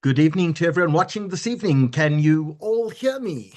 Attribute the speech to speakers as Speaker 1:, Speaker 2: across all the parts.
Speaker 1: Good evening to everyone watching this evening. Can you all hear me?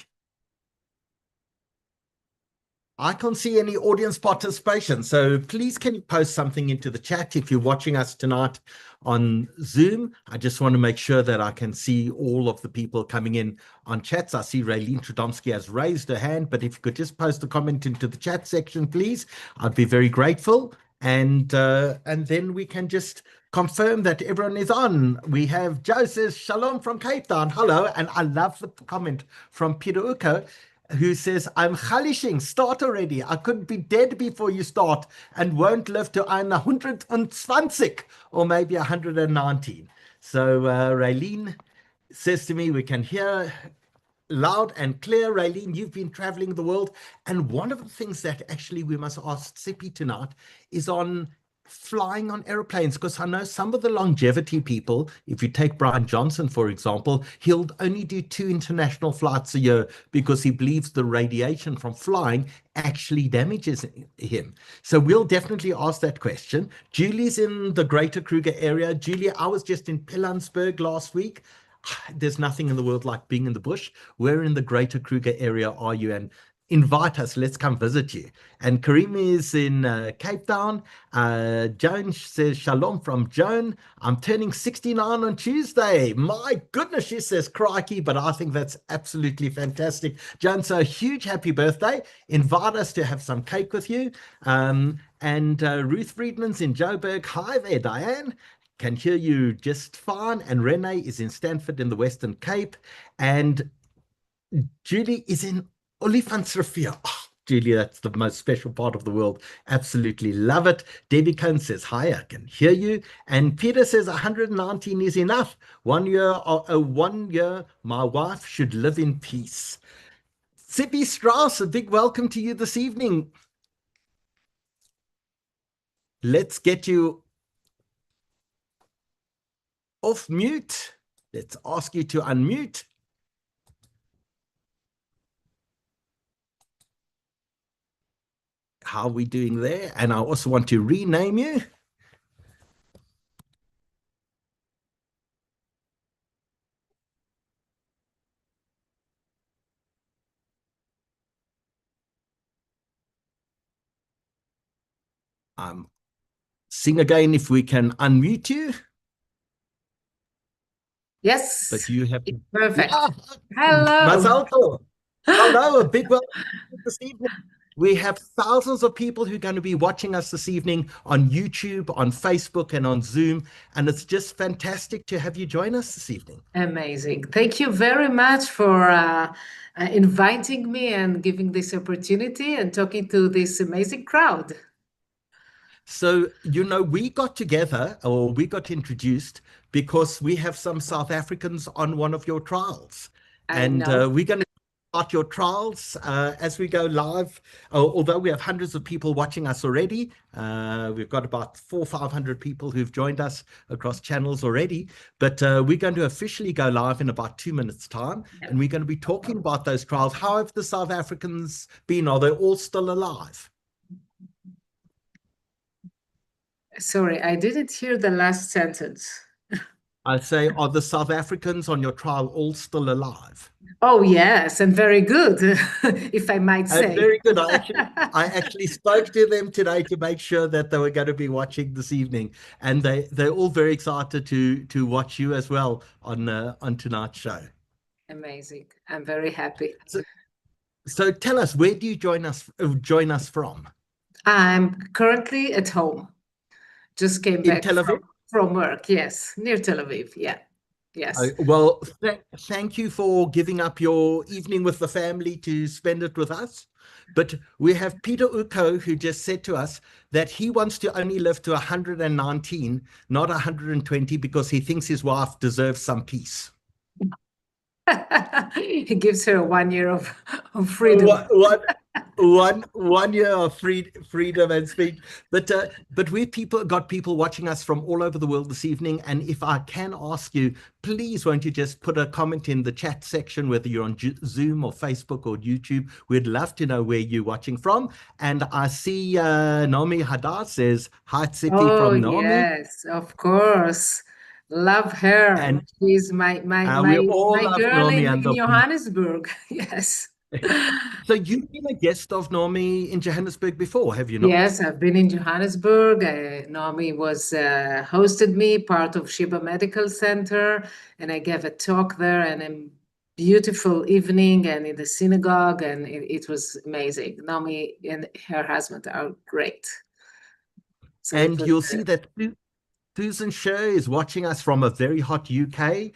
Speaker 1: I can't see any audience participation, so please can you post something into the chat if you're watching us tonight on Zoom. I just want to make sure that I can see all of the people coming in on chats. I see Raylene Trudomsky has raised her hand, but if you could just post a comment into the chat section, please, I'd be very grateful. And then we can just confirm that everyone is on. We have Joe says, Shalom from Cape Town. Hello. And I love the comment from Peter Uko, who says, I'm chalishing, start already. I could be dead before you start and won't live to 120 or maybe 119. So Raylene says to me, we can hear loud and clear. Raylene, you've been traveling the world. And one of the things that actually we must ask Tzipi tonight is on flying on airplanes, because I know some of the longevity people, if you take Brian Johnson, for example, he'll only do 2 international flights a year because he believes the radiation from flying actually damages him. So we'll definitely ask that question. Julie's in the Greater Kruger area. Julie, I was just in Pilanesberg last week. There's nothing in the world like being in the bush. Where in the Greater Kruger area are you? And invite us, let's come visit you. And Karim is in Cape Town. Joan says, Shalom from Joan. I'm turning 69 on Tuesday. My goodness, she says, crikey, but I think that's absolutely fantastic. Joan, so a huge happy birthday. Invite us to have some cake with you. And Ruth Friedman's in Joburg. Hi there, Diane. Can hear you just fine. And Renee is in Stanford in the Western Cape. And Julie is in Olifantsrivier. Oh, Julie, that's the most special part of the world. Absolutely love it. Debbie Cohn says, hi, I can hear you. And Peter says 119 is enough. 1 year, 1 year, my wife should live in peace. Tzipi Strauss, a big welcome to you this evening. Let's get you off mute. Let's ask you to unmute. How are we doing there? And I also want to rename you. Sing again if we can unmute you.
Speaker 2: Yes.
Speaker 1: But you have
Speaker 2: perfect.
Speaker 1: Yeah.
Speaker 2: Hello.
Speaker 1: Mazal tov. Hello, a big welcome this evening. We have thousands of people who are going to be watching us this evening on YouTube, on Facebook, and on Zoom. And it's just fantastic to have you join us this evening.
Speaker 2: Amazing. Thank you very much for inviting me and giving this opportunity and talking to this amazing crowd.
Speaker 1: So, you know, we got together, or we got introduced because we have some South Africans on one of your trials. And we're going to start your trials as we go live. Although we have hundreds of people watching us already, we've got about 400 or 500 people who've joined us across channels already. But we're going to officially go live in about 2 minutes' time, and we're going to be talking about those trials. How have the South Africans been? Are they all still alive?
Speaker 2: Sorry, I didn't hear the last sentence.
Speaker 1: I say, are the South Africans on your trial all still alive?
Speaker 2: Oh, yes, and very good, if I might say.
Speaker 1: Very good. I actually spoke to them today to make sure that they were going to be watching this evening. And they're all very excited to watch you as well on tonight's show.
Speaker 2: Amazing. I'm very happy.
Speaker 1: So tell us, where do you join us from?
Speaker 2: I'm currently at home. Just came back
Speaker 1: Tel Aviv?
Speaker 2: From work. Yes, near Tel Aviv. Yeah. Yes.
Speaker 1: Well, thank you for giving up your evening with the family to spend it with us. But we have Peter Uko, who just said to us that he wants to only live to 119, not 120, because he thinks his wife deserves some peace.
Speaker 2: He gives her 1 year of freedom.
Speaker 1: One year of freedom and speech. But we've got people watching us from all over the world this evening. And if I can ask you, please, won't you just put a comment in the chat section, whether you're on Zoom or Facebook or YouTube? We'd love to know where you're watching from. And I see Naomi Hadar says, hi, Tzipi from Naomi.
Speaker 2: Yes, of course. Love her.
Speaker 1: And
Speaker 2: She's my my
Speaker 1: we
Speaker 2: my
Speaker 1: all
Speaker 2: my
Speaker 1: love
Speaker 2: girl
Speaker 1: Naomi
Speaker 2: in
Speaker 1: and
Speaker 2: Johannesburg. Yes.
Speaker 1: so you've been a guest of Naomi in Johannesburg before, have you not?
Speaker 2: Yes, I've been in Johannesburg. Naomi was hosted me, part of Sheba Medical Center, and I gave a talk there and a beautiful evening and in the synagogue, and it was amazing. Naomi and her husband are great. So it
Speaker 1: And
Speaker 2: was
Speaker 1: you'll see that Susan Sher is watching us from a very hot UK.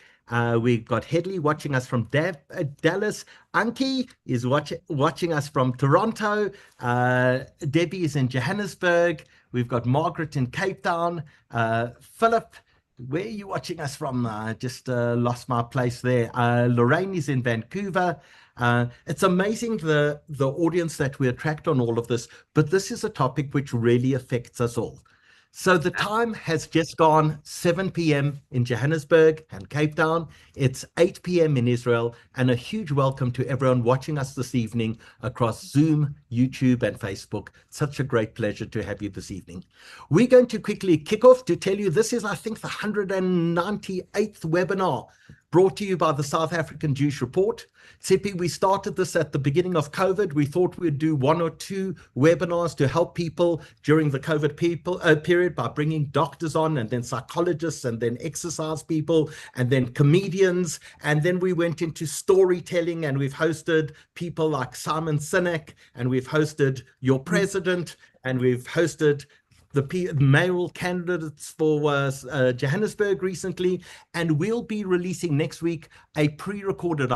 Speaker 1: We've got Headley watching us from Dallas. Anki is watching us from Toronto. Debbie is in Johannesburg. We've got Margaret in Cape Town. Philip, where are you watching us from? Just lost my place there. Lorraine is in Vancouver. It's amazing the audience that we attract on all of this, but this is a topic which really affects us all. So the time has just gone 7 p.m. in Johannesburg and Cape Town. It's 8 p.m. in Israel, and a huge welcome to everyone watching us this evening across Zoom, YouTube, and Facebook. Such a great pleasure to have you this evening. We're going to quickly kick off to tell you this is, I think, the 198th webinar brought to you by the South African Jewish Report. Tzipi, we started this at the beginning of COVID. We thought we'd do 1 or 2 webinars to help people during the COVID period by bringing doctors on, and then psychologists, and then exercise people, and then comedians. And then we went into storytelling, and we've hosted people like Simon Sinek, and we've hosted your president, and we've hosted the mayoral candidates for Johannesburg recently, and we'll be releasing next week our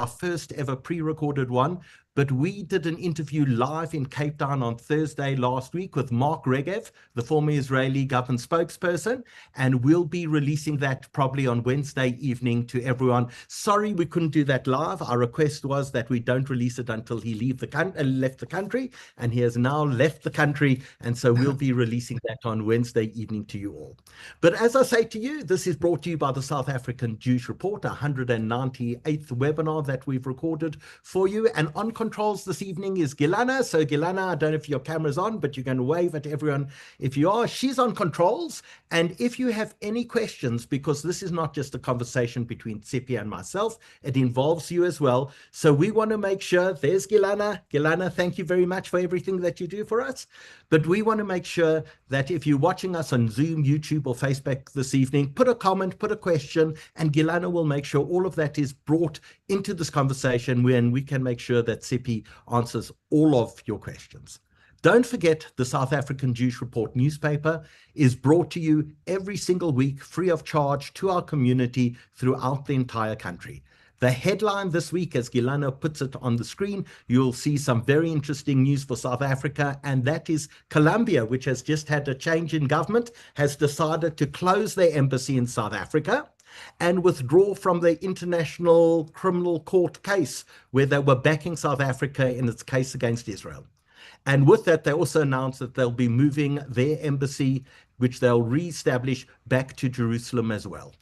Speaker 1: first ever pre-recorded one. But we did an interview live in Cape Town on Thursday last week with Mark Regev, the former Israeli government spokesperson, and we'll be releasing that probably on Wednesday evening to everyone. Sorry we couldn't do that live. Our request was that we don't release it until he left the country, and he has now left the country, and so we'll be releasing that on Wednesday evening to you all. But as I say to you, this is brought to you by the South African Jewish Report, 198th webinar that we've recorded for you. And on controls this evening is Gilana. So Gilana, I don't know if your camera's on, but you can wave at everyone if you are. She's on controls. And if you have any questions, because this is not just a conversation between Tzipi and myself, it involves you as well. So we want to make sure, there's Gilana. Gilana, thank you very much for everything that you do for us. But we want to make sure that if you're watching us on Zoom, YouTube, or Facebook this evening, put a comment, put a question, and Gilana will make sure all of that is brought into this conversation when we can make sure that Tzipi answers all of your questions. Don't forget, the South African Jewish Report newspaper is brought to you every single week free of charge to our community throughout the entire country. The headline this week, as Gilana puts it on the screen, you'll see some very interesting news for South Africa, and that is Colombia, which has just had a change in government, has decided to close their embassy in South Africa and withdraw from the International Criminal Court case where they were backing South Africa in its case against Israel. And with that, they also announced that they'll be moving their embassy, which they'll re-establish, back to Jerusalem as well.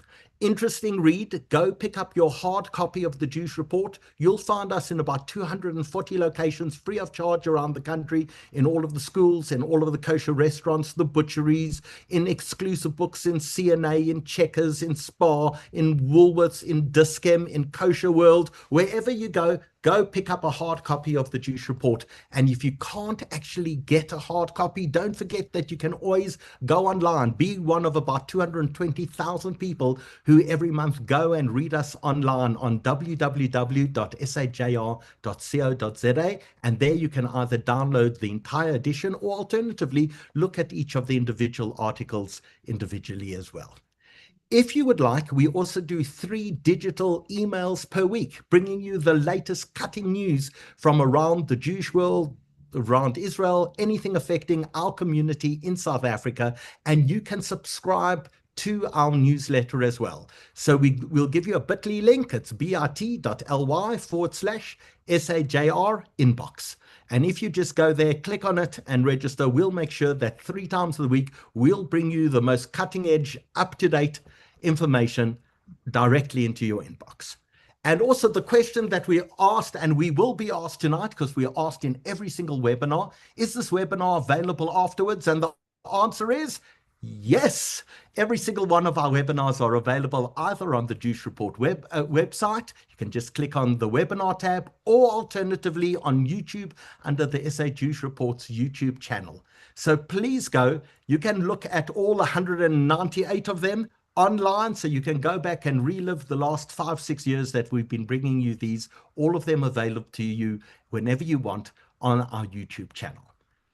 Speaker 1: Interesting read. Go pick up your hard copy of the Jewish Report. You'll find us in about 240 locations free of charge around the country, in all of the schools, in all of the kosher restaurants, the butcheries, in exclusive books, in CNA, in Checkers, in Spar, in Woolworths, in Dischem, in Kosher World. Wherever you go pick up a hard copy of the Jewish Report. And if you can't actually get a hard copy, don't forget that you can always go online. Be one of about 220,000 people who every month go and read us online on www.sajr.co.za. And there you can either download the entire edition or alternatively look at each of the individual articles individually as well. If you would like, we also do 3 digital emails per week, bringing you the latest cutting news from around the Jewish world, around Israel, anything affecting our community in South Africa, and you can subscribe to our newsletter as well. So we'll give you a bit.ly link. It's bit.ly/SAJR inbox. And if you just go there, click on it and register, we'll make sure that 3 times a week, we'll bring you the most cutting edge, up-to-date information directly into your inbox. And also the question that we asked, and we will be asked tonight, because we are asked in every single webinar, is this webinar available afterwards? And the answer is Yes, every single one of our webinars are available either on the Juice Report website. You can just click on the webinar tab, or alternatively on YouTube under the SA Juice Report's YouTube channel. So please go. You can look at all 198 of them online, so you can go back and relive the last 5-6 years that we've been bringing you these, all of them available to you whenever you want on our YouTube channel.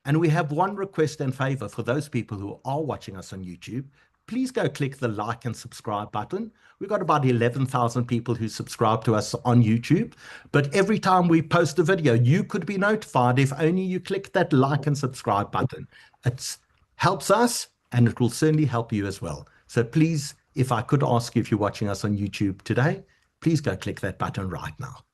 Speaker 1: And we have one request and favor for those people who are watching us on YouTube. Please go click the like and subscribe button. We've got about 11,000 people who subscribe to us on YouTube. But every time we post a video, you could be notified if only you click that like and subscribe button. It helps us, and it will certainly help you as well. So please, if I could ask you, if you're watching us on YouTube today, please go click that button right now.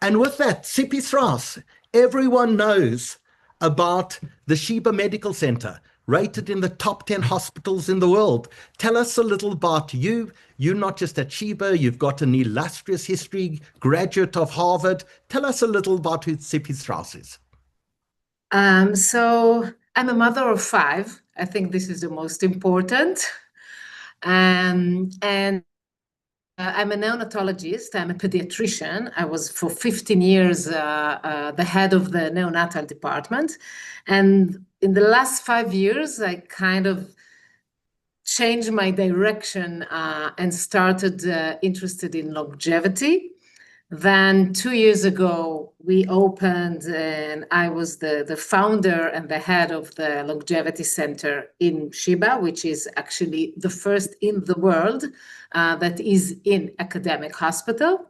Speaker 1: And with that, Tzipi Strauss, everyone knows about the Sheba Medical Center, rated in the top 10 hospitals in the world. Tell us a little about you. You're not just at Sheba, you've got an illustrious history, graduate of Harvard. Tell us a little about who Tzipi Strauss is.
Speaker 2: So I'm a mother of 5. I think this is the most important. And I'm a neonatologist, I'm a pediatrician. I was for 15 years the head of the neonatal department. And in the last 5 years, I kind of changed my direction and started interested in longevity. Then 2 years ago, we opened, and I was the founder and the head of the Longevity Center in Sheba, which is actually the first in the world that is in academic hospital.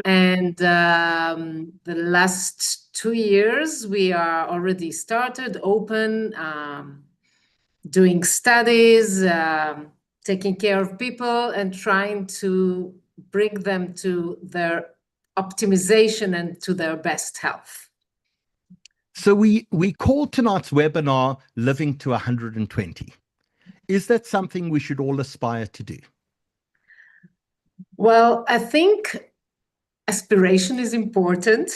Speaker 2: And the last 2 years, we are already started open, doing studies, taking care of people, and trying to bring them to their optimization and to their best health.
Speaker 1: So we called tonight's webinar Living to 120. Is that something we should all aspire to do?
Speaker 2: Well, I think aspiration is important,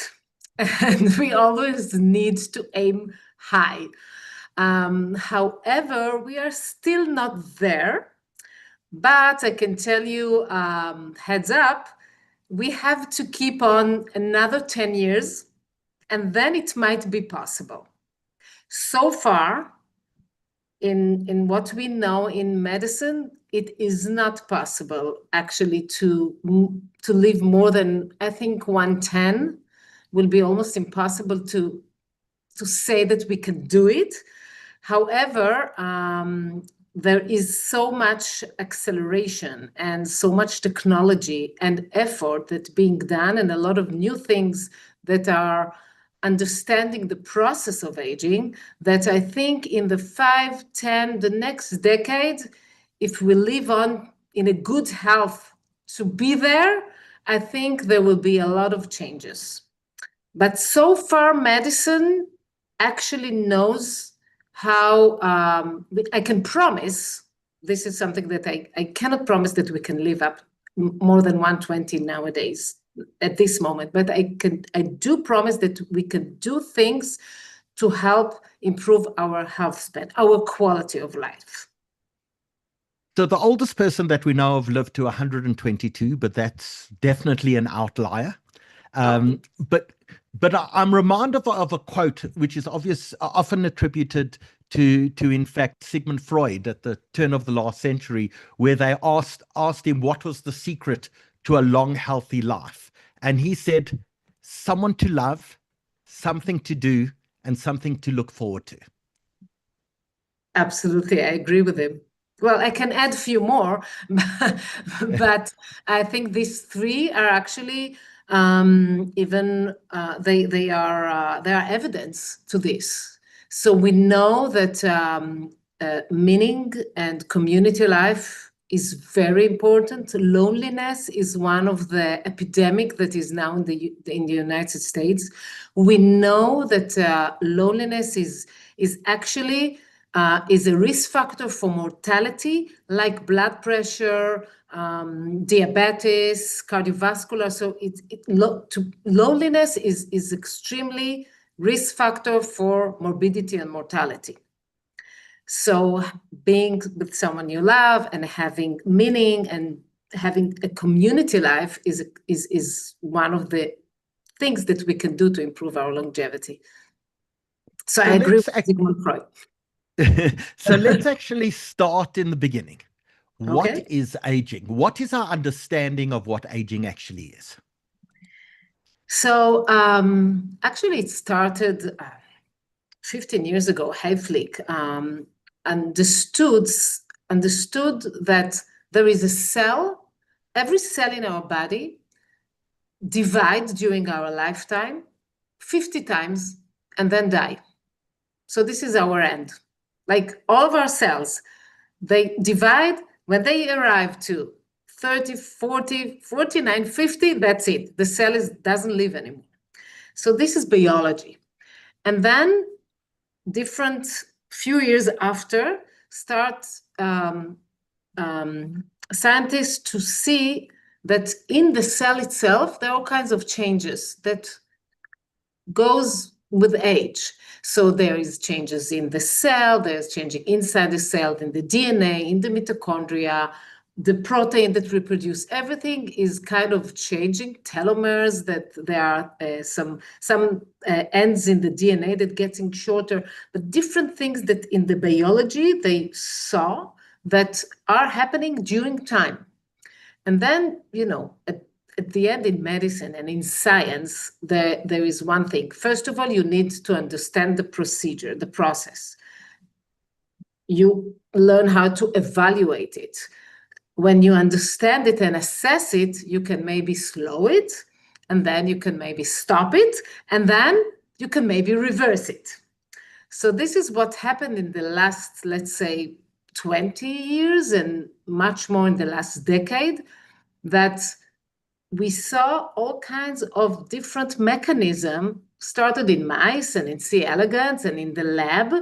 Speaker 2: and we always need to aim high. However, we are still not there. But I can tell you, heads up, we have to keep on another 10 years, and then it might be possible. So far, in what we know in medicine, it is not possible actually to live more than, I think 110 will be almost impossible to say that we can do it. However, there is so much acceleration and so much technology and effort that's being done, and a lot of new things that are understanding the process of aging, that I think in the 5, 10, the next decade, if we live on in a good health to be there, I think there will be a lot of changes. But so far, medicine actually knows how. I can promise, this is something that I cannot promise that we can live up more than 120 nowadays at this moment, but I do promise that we can do things to help improve our health span, our quality of life.
Speaker 1: So the oldest person that we know of lived to 122, but that's definitely an outlier. But I'm reminded of a quote, which is often attributed to in fact Sigmund Freud at the turn of the last century, where they asked him what was the secret to a long, healthy life, and he said, someone to love, something to do, and something to look forward to.
Speaker 2: Absolutely, I agree with him. Well, I can add a few more, but I think these 3 are actually they are evidence to this. So we know that meaning and community life is very important. Loneliness is one of the epidemic that is now in the United States. We know that loneliness is actually is a risk factor for mortality, like blood pressure, diabetes, cardiovascular. So loneliness is extremely risk factor for morbidity and mortality. So being with someone you love and having meaning and having a community life is one of the things that we can do to improve our longevity. So I agree with Sigmund Freud.
Speaker 1: So let's actually start in the beginning. What
Speaker 2: Okay.
Speaker 1: is aging? What is our understanding of what aging actually is?
Speaker 2: So actually it started 15 years ago. Hayflick understood that there is a cell, every cell in our body divides during our lifetime 50 times and then die. So this is our end. Like all of our cells, they divide when they arrive to 30, 40, 49, 50, that's it. The cell doesn't live anymore. So this is biology. And then different few years after start scientists to see that in the cell itself, there are all kinds of changes that goes with age. So there is changes in the cell, there's changing inside the cell, in the DNA, in the mitochondria, the protein that reproduce, everything is kind of changing. Telomeres, that there are some ends in the DNA that getting shorter, but different things that in the biology they saw that are happening during time. And then, at the end in medicine and in science, there is one thing. First of all, you need to understand the procedure, the process. You learn how to evaluate it. When you understand it and assess it, you can maybe slow it, and then you can maybe stop it, and then you can maybe reverse it. So this is what happened in the last, let's say, 20 years and much more in the last decade, that we saw all kinds of different mechanisms started in mice and in C. elegans and in the lab.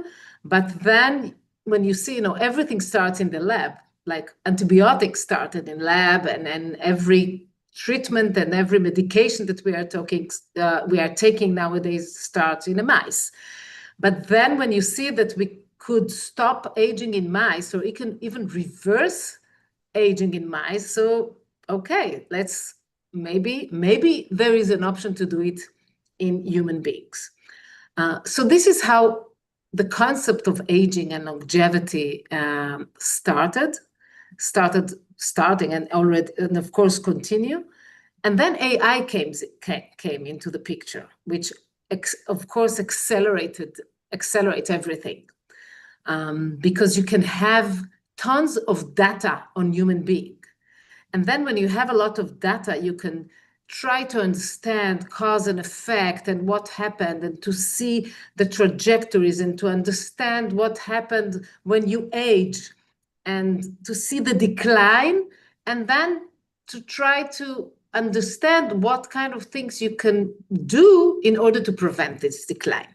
Speaker 2: But then when you see, everything starts in the lab, like antibiotics started in lab, and every treatment and every medication that we are taking nowadays starts in a mice. But then when you see that we could stop aging in mice, or it can even reverse aging in mice, so okay, maybe there is an option to do it in human beings. So this is how the concept of aging and longevity starting and already, and of course continue. And then AI came into the picture, which of course accelerates everything, because you can have tons of data on human beings. And then when you have a lot of data, you can try to understand cause and effect and what happened, and to see the trajectories, and to understand what happened when you age, and to see the decline, and then to try to understand what kind of things you can do in order to prevent this decline.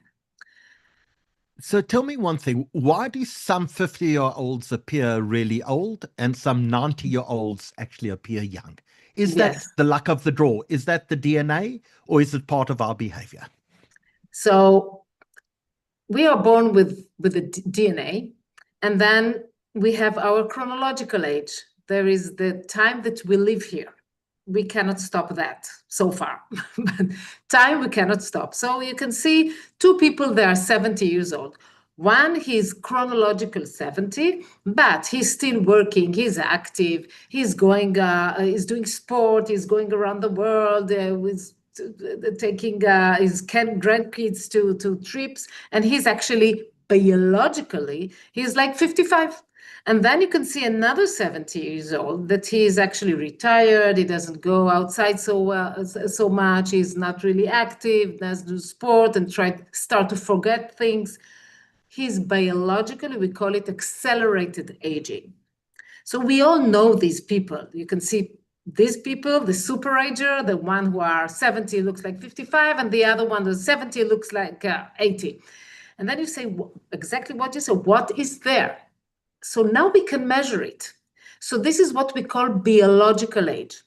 Speaker 1: So tell me one thing, why do some 50-year-olds appear really old and some 90-year-olds actually appear young? Is that the luck of the draw? Is that the DNA, or is it part of our behavior?
Speaker 2: So we are born with the DNA, and then we have our chronological age. There is the time that we live here. We cannot stop that so far. But time we cannot stop. So you can see two people, they are 70 years old. One, he's chronological 70, but he's still working, he's active, he's doing sport, he's going around the world, with taking his grandkids to trips, and he's actually biologically, he's like 55. And then you can see another 70 years old that he is actually retired. He doesn't go outside so much. He's not really active, doesn't do sport, and start to forget things. He's biologically, we call it accelerated aging. So we all know these people. You can see these people, the super ager, the one who are 70 looks like 55, and the other one who's 70 looks like 80. And then you say, exactly what you said, what is there? So now we can measure it. So this is what we call biological age.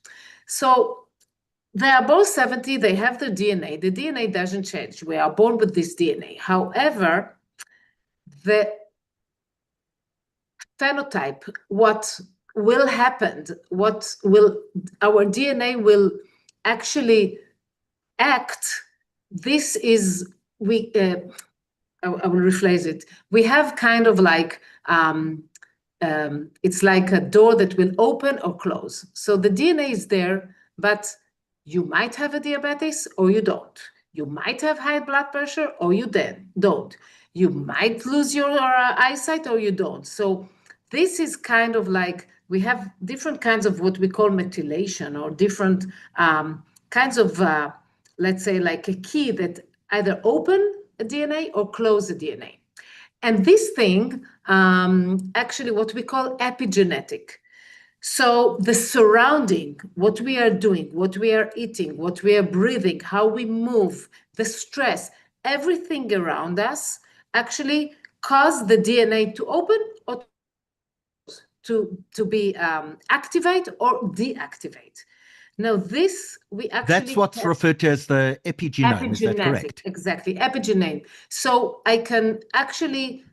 Speaker 2: So they are both 70, they have the DNA. The DNA doesn't change. We are born with this DNA. However, the phenotype, what will happen, our DNA will actually act. This is, I will rephrase it. We have kind of like, it's like a door that will open or close. So the DNA is there, but you might have a diabetes or you don't. You might have high blood pressure or you don't. You might lose your eyesight or you don't. So this is kind of like, we have different kinds of what we call methylation, or different kinds of, let's say, like a key that either open a DNA or close a DNA. And this thing, actually what we call epigenetic. So the surrounding, what we are doing, what we are eating, what we are breathing, how we move, the stress, everything around us actually cause the DNA to open or to be activate or deactivate. Now this, we actually—
Speaker 1: That's what's referred to as the epigenome, is that correct?
Speaker 2: Exactly, epigenome. So I can actually,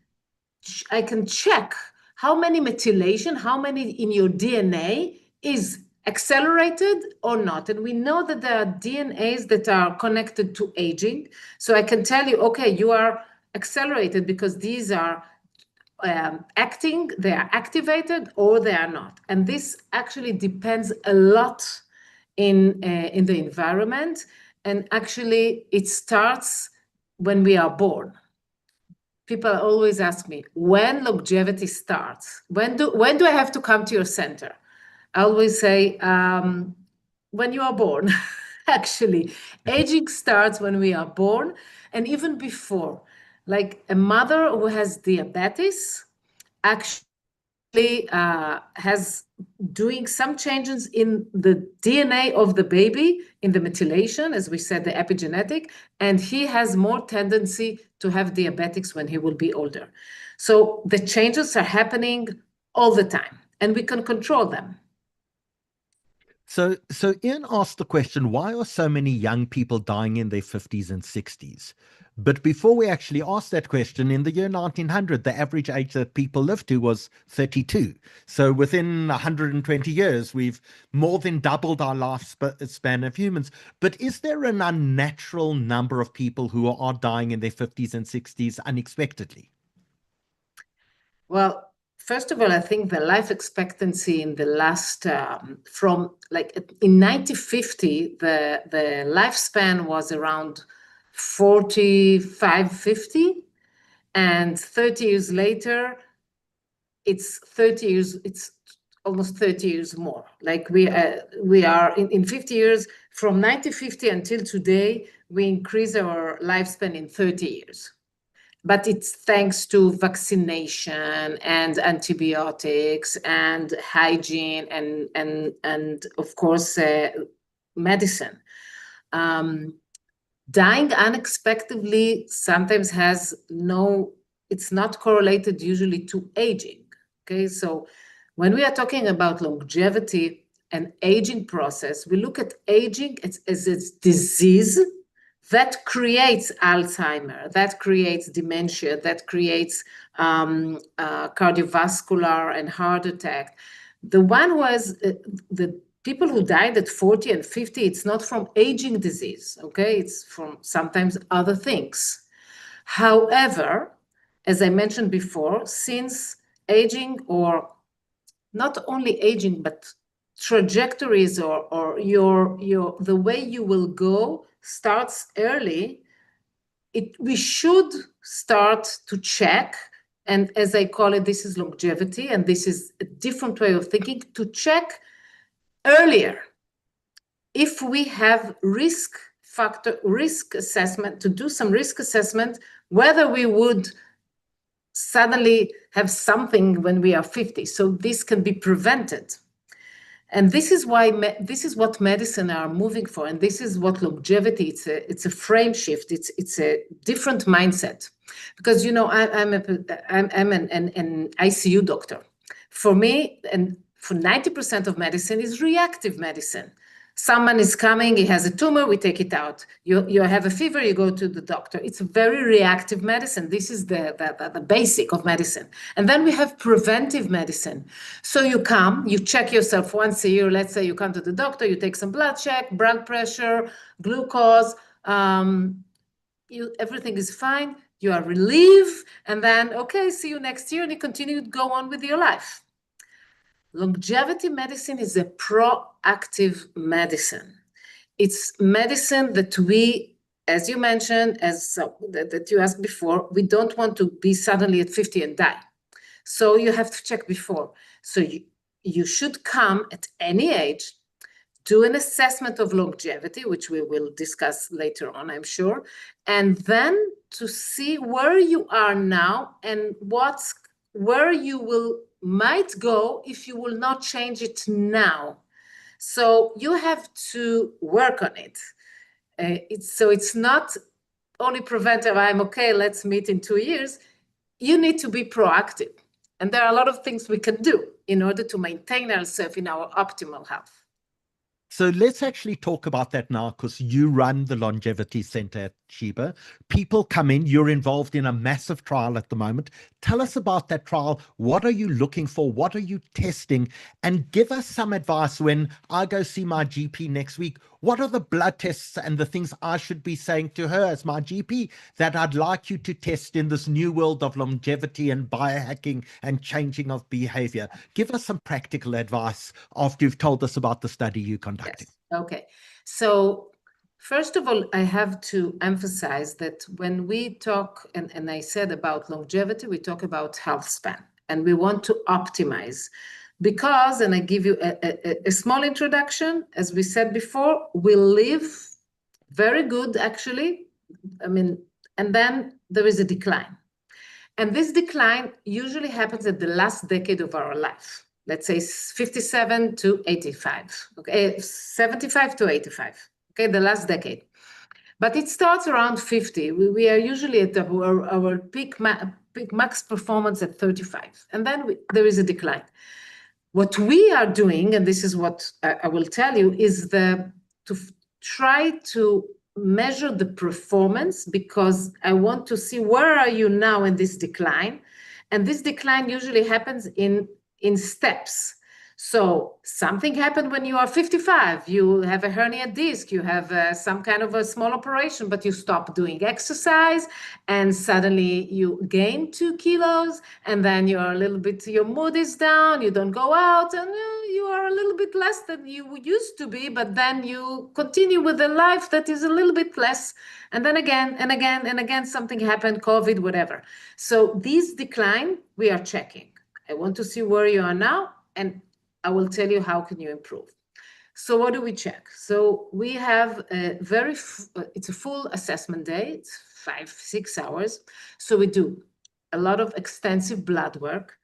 Speaker 2: I can check how many methylation, how many in your DNA is accelerated or not. And we know that there are DNAs that are connected to aging. So I can tell you, okay, you are accelerated because these are acting, they are activated or they are not. And this actually depends a lot in the environment. And actually it starts when we are born. People always ask me, when longevity starts? When do I have to come to your center? I always say, when you are born. Actually, aging starts when we are born, and even before. Like a mother who has diabetes actually has doing some changes in the DNA of the baby, in the methylation, as we said, the epigenetic, and he has more tendency to have diabetics when he will be older. So the changes are happening all the time, and we can control them.
Speaker 1: So Ian asked the question, why are so many young people dying in their 50s and 60s? But before we actually asked that question, in the year 1900, the average age that people lived to was 32. So within 120 years, we've more than doubled our lifespan of humans. But is there an unnatural number of people who are dying in their 50s and 60s unexpectedly?
Speaker 2: Well, first of all, I think the life expectancy in the last, from like in 1950, the lifespan was around 45, 50. And 30 years later, it's 30 years, it's almost 30 years more. Like we are in 50 years, from 1950 until today, we increase our lifespan in 30 years. But it's thanks to vaccination and antibiotics and hygiene and of course, medicine. Dying unexpectedly sometimes it's not correlated usually to aging. Okay, so when we are talking about longevity and aging process, we look at aging as a disease that creates Alzheimer, that creates dementia, that creates cardiovascular and heart attack. The one was the people who died at 40 and 50, it's not from aging disease, okay? It's from sometimes other things. However, as I mentioned before, since aging, or not only aging, but trajectories or the way you will go starts early, we should start to check, and as I call it, this is longevity, and this is a different way of thinking, to check earlier if we have risk assessment, to do some risk assessment, whether we would suddenly have something when we are 50. So this can be prevented. And this is why this is what medicine are moving for, and this is what longevity. It's a frame shift. It's a different mindset, because I'm an ICU doctor. For me, and for 90% of medicine is reactive medicine. Someone is coming, he has a tumor, we take it out. You have a fever, you go to the doctor. It's a very reactive medicine. This is the basic of medicine. And then we have preventive medicine. So you come, you check yourself once a year. Let's say you come to the doctor, you take some blood check, blood pressure, glucose, everything is fine. You are relieved, and then, okay, see you next year, and you continue to go on with your life. Longevity medicine is a proactive medicine. It's medicine that we, as you mentioned, that you asked before, we don't want to be suddenly at 50 and die. So you have to check before. So you should come at any age, do an assessment of longevity, which we will discuss later on, I'm sure, and then to see where you are now and where you might go if you will not change it now. So you have to work on it. It's not only preventive, I'm okay, let's meet in 2 years. You need to be proactive. And there are a lot of things we can do in order to maintain ourselves in our optimal health.
Speaker 1: So let's actually talk about that now, because you run the Longevity Center at Sheba. People come in, you're involved in a massive trial at the moment. Tell us about that trial. What are you looking for? What are you testing? And give us some advice when I go see my GP next week. What are the blood tests and the things I should be saying to her as my GP that I'd like you to test in this new world of longevity and biohacking and changing of behavior? Give us some practical advice after you've told us about the study you conducted.
Speaker 2: Yes. Okay. So first of all, I have to emphasize that when we talk, and I said about longevity, we talk about health span, and we want to optimize. Because, and I give you a small introduction, as we said before, we live very good, actually. I mean, and then there is a decline. And this decline usually happens at the last decade of our life. Let's say 57 to 85, okay, 75 to 85, okay, the last decade. But it starts around 50. We are usually at our peak max performance at 35. And then there is a decline. What we are doing, and this is what I will tell you, is to try to measure the performance, because I want to see where are you now in this decline. And this decline usually happens in steps. So something happened when you are 55, you have a hernia disc, you have some kind of a small operation, but you stop doing exercise, and suddenly you gain 2 kilos, and then you're a little bit, your mood is down, you don't go out, and you are a little bit less than you used to be, but then you continue with a life that is a little bit less, and then again, and again, and again, something happened, COVID, whatever. So these decline, we are checking. I want to see where you are now, and I will tell you how can you improve. So what do we check? So we have it's a full assessment day. It's 5-6 hours. So we do a lot of extensive blood work,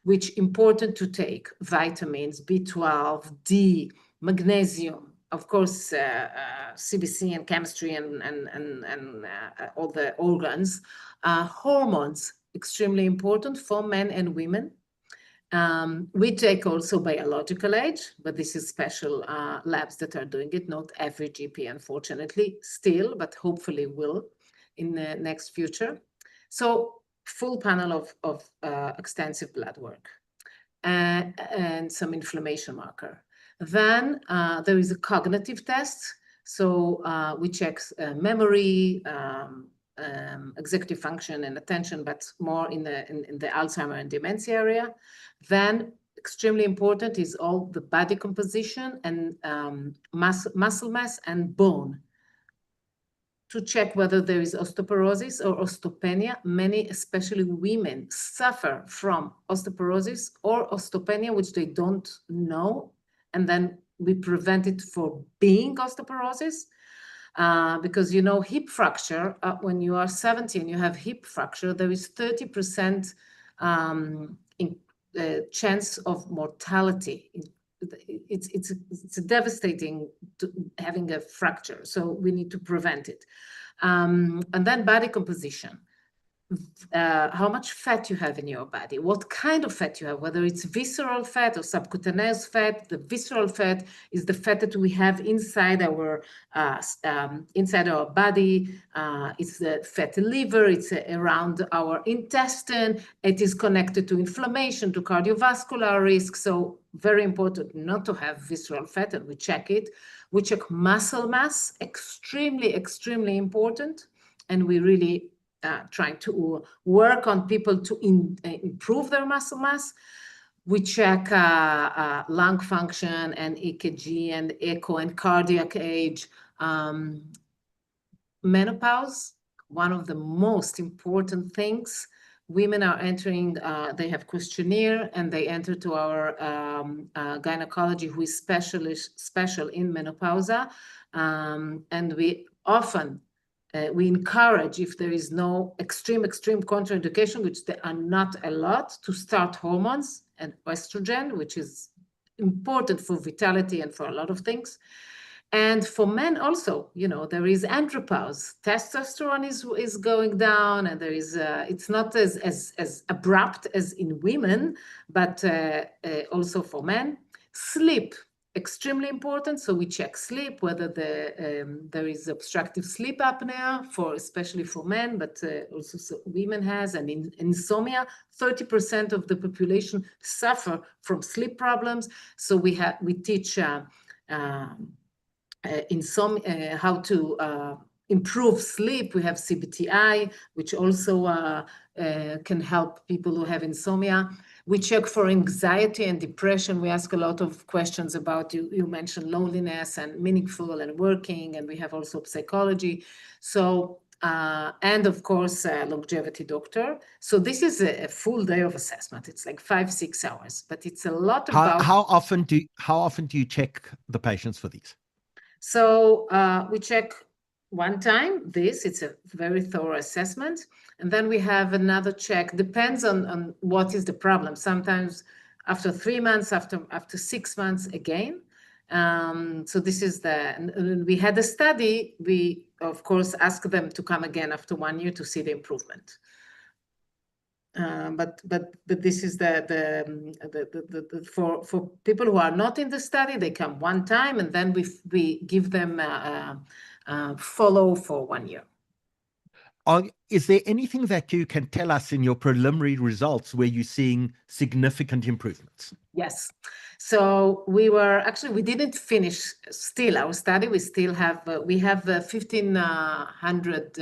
Speaker 2: which important to take: vitamins, B12, D, magnesium, of course, CBC and chemistry and all the organs, hormones, extremely important for men and women. We take also biological age, but this is special labs that are doing it. Not every GP, unfortunately, still, but hopefully will in the next future. So full panel of extensive blood work and some inflammation marker. Then there is a cognitive test. So we check memory, executive function and attention, but more in the Alzheimer and dementia area. Then extremely important is all the body composition and muscle mass and bone, to check whether there is osteoporosis or osteopenia. Many, especially women, suffer from osteoporosis or osteopenia, which they don't know, and then we prevent it for being osteoporosis. Because, you know, hip fracture, when you are 70 and you have hip fracture, there is 30% chance of mortality. It's devastating having a fracture, so we need to prevent it. And then body composition. how much fat you have in your body, what kind of fat you have, whether it's visceral fat or subcutaneous fat. The visceral fat is the fat that we have inside our body. It's the fatty liver. It's around our intestine. It is connected to inflammation, to cardiovascular risk. So very important not to have visceral fat, and we check it. We check muscle mass, extremely, extremely important, and we really trying to work on people to improve their muscle mass. We check lung function and EKG and echo and cardiac age. Menopause, one of the most important things. Women are entering, they have questionnaire, and they enter to our gynecology, who is special in menopause. And we often we encourage, if there is no extreme contraindication, which there are not a lot, to start hormones and estrogen, which is important for vitality and for a lot of things. And for men also, you know, there is andropause. Testosterone is going down, and there is it's not as abrupt as in women, but also for men. Sleep, extremely important. So we check sleep, whether there is obstructive sleep apnea, especially for men, but also women has, and insomnia. 30% of the population suffer from sleep problems. So we teach insomnia, how to improve sleep. We have CBTI, which also can help people who have insomnia. We check for anxiety and depression. We ask a lot of questions about, you mentioned loneliness and meaningful and working, and we have also psychology. So, and of course, longevity doctor. So this is a full day of assessment. It's like 5-6 hours, but it's a lot about.
Speaker 1: How often do you check the patients for these?
Speaker 2: So we check one time it's a very thorough assessment. And then we have another check, depends on what is the problem. Sometimes after 3 months, after 6 months again. So this is we had a study, we of course ask them to come again after 1 year to see the improvement. But this is for people who are not in the study, they come one time, and then we give them follow for 1 year.
Speaker 1: Is there anything that you can tell us in your preliminary results where you're seeing significant improvements?
Speaker 2: Yes. So we didn't finish still our study. We still have, 1,500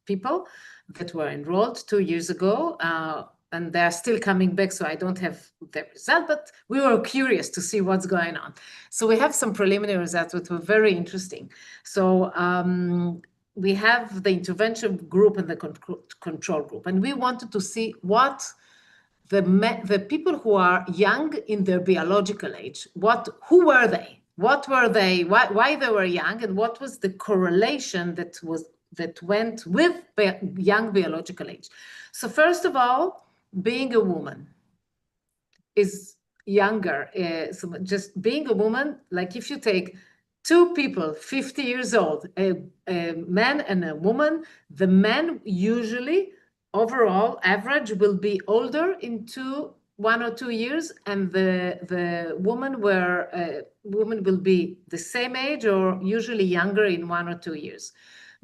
Speaker 2: people that were enrolled 2 years ago. And they are still coming back, so I don't have the result, but we were curious to see what's going on. So we have some preliminary results that were very interesting. So we have the intervention group and the control group, and we wanted to see what the people who are young in their biological age, who were they? What were they? Why they were young, and what was the correlation that went with young biological age? So first of all, being a woman is younger. So just being a woman, like if you take 2 people, 50 years old, a man and a woman, the man usually overall average will be older in 1 or 2 years, and the woman will be the same age or usually younger in 1 or 2 years.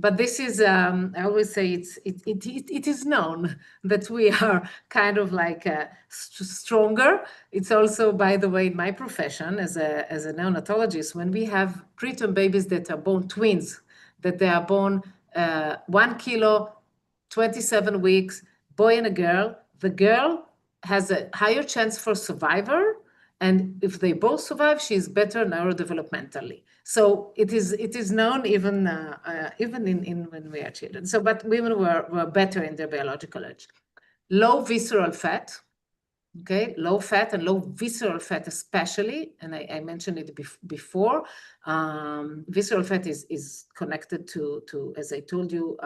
Speaker 2: But this is, I always say it is known that we are kind of like stronger. It's also, by the way, in my profession as a neonatologist, when we have preterm babies that are born twins, that they are born 1 kilo, 27 weeks, boy and a girl, the girl has a higher chance for survivor. And if they both survive, she is better neurodevelopmentally. So it is known even when we are children. So, but women were better in their biological age. Low visceral fat, okay, low fat and low visceral fat especially, and I mentioned it before. Visceral fat is connected to, as I told you,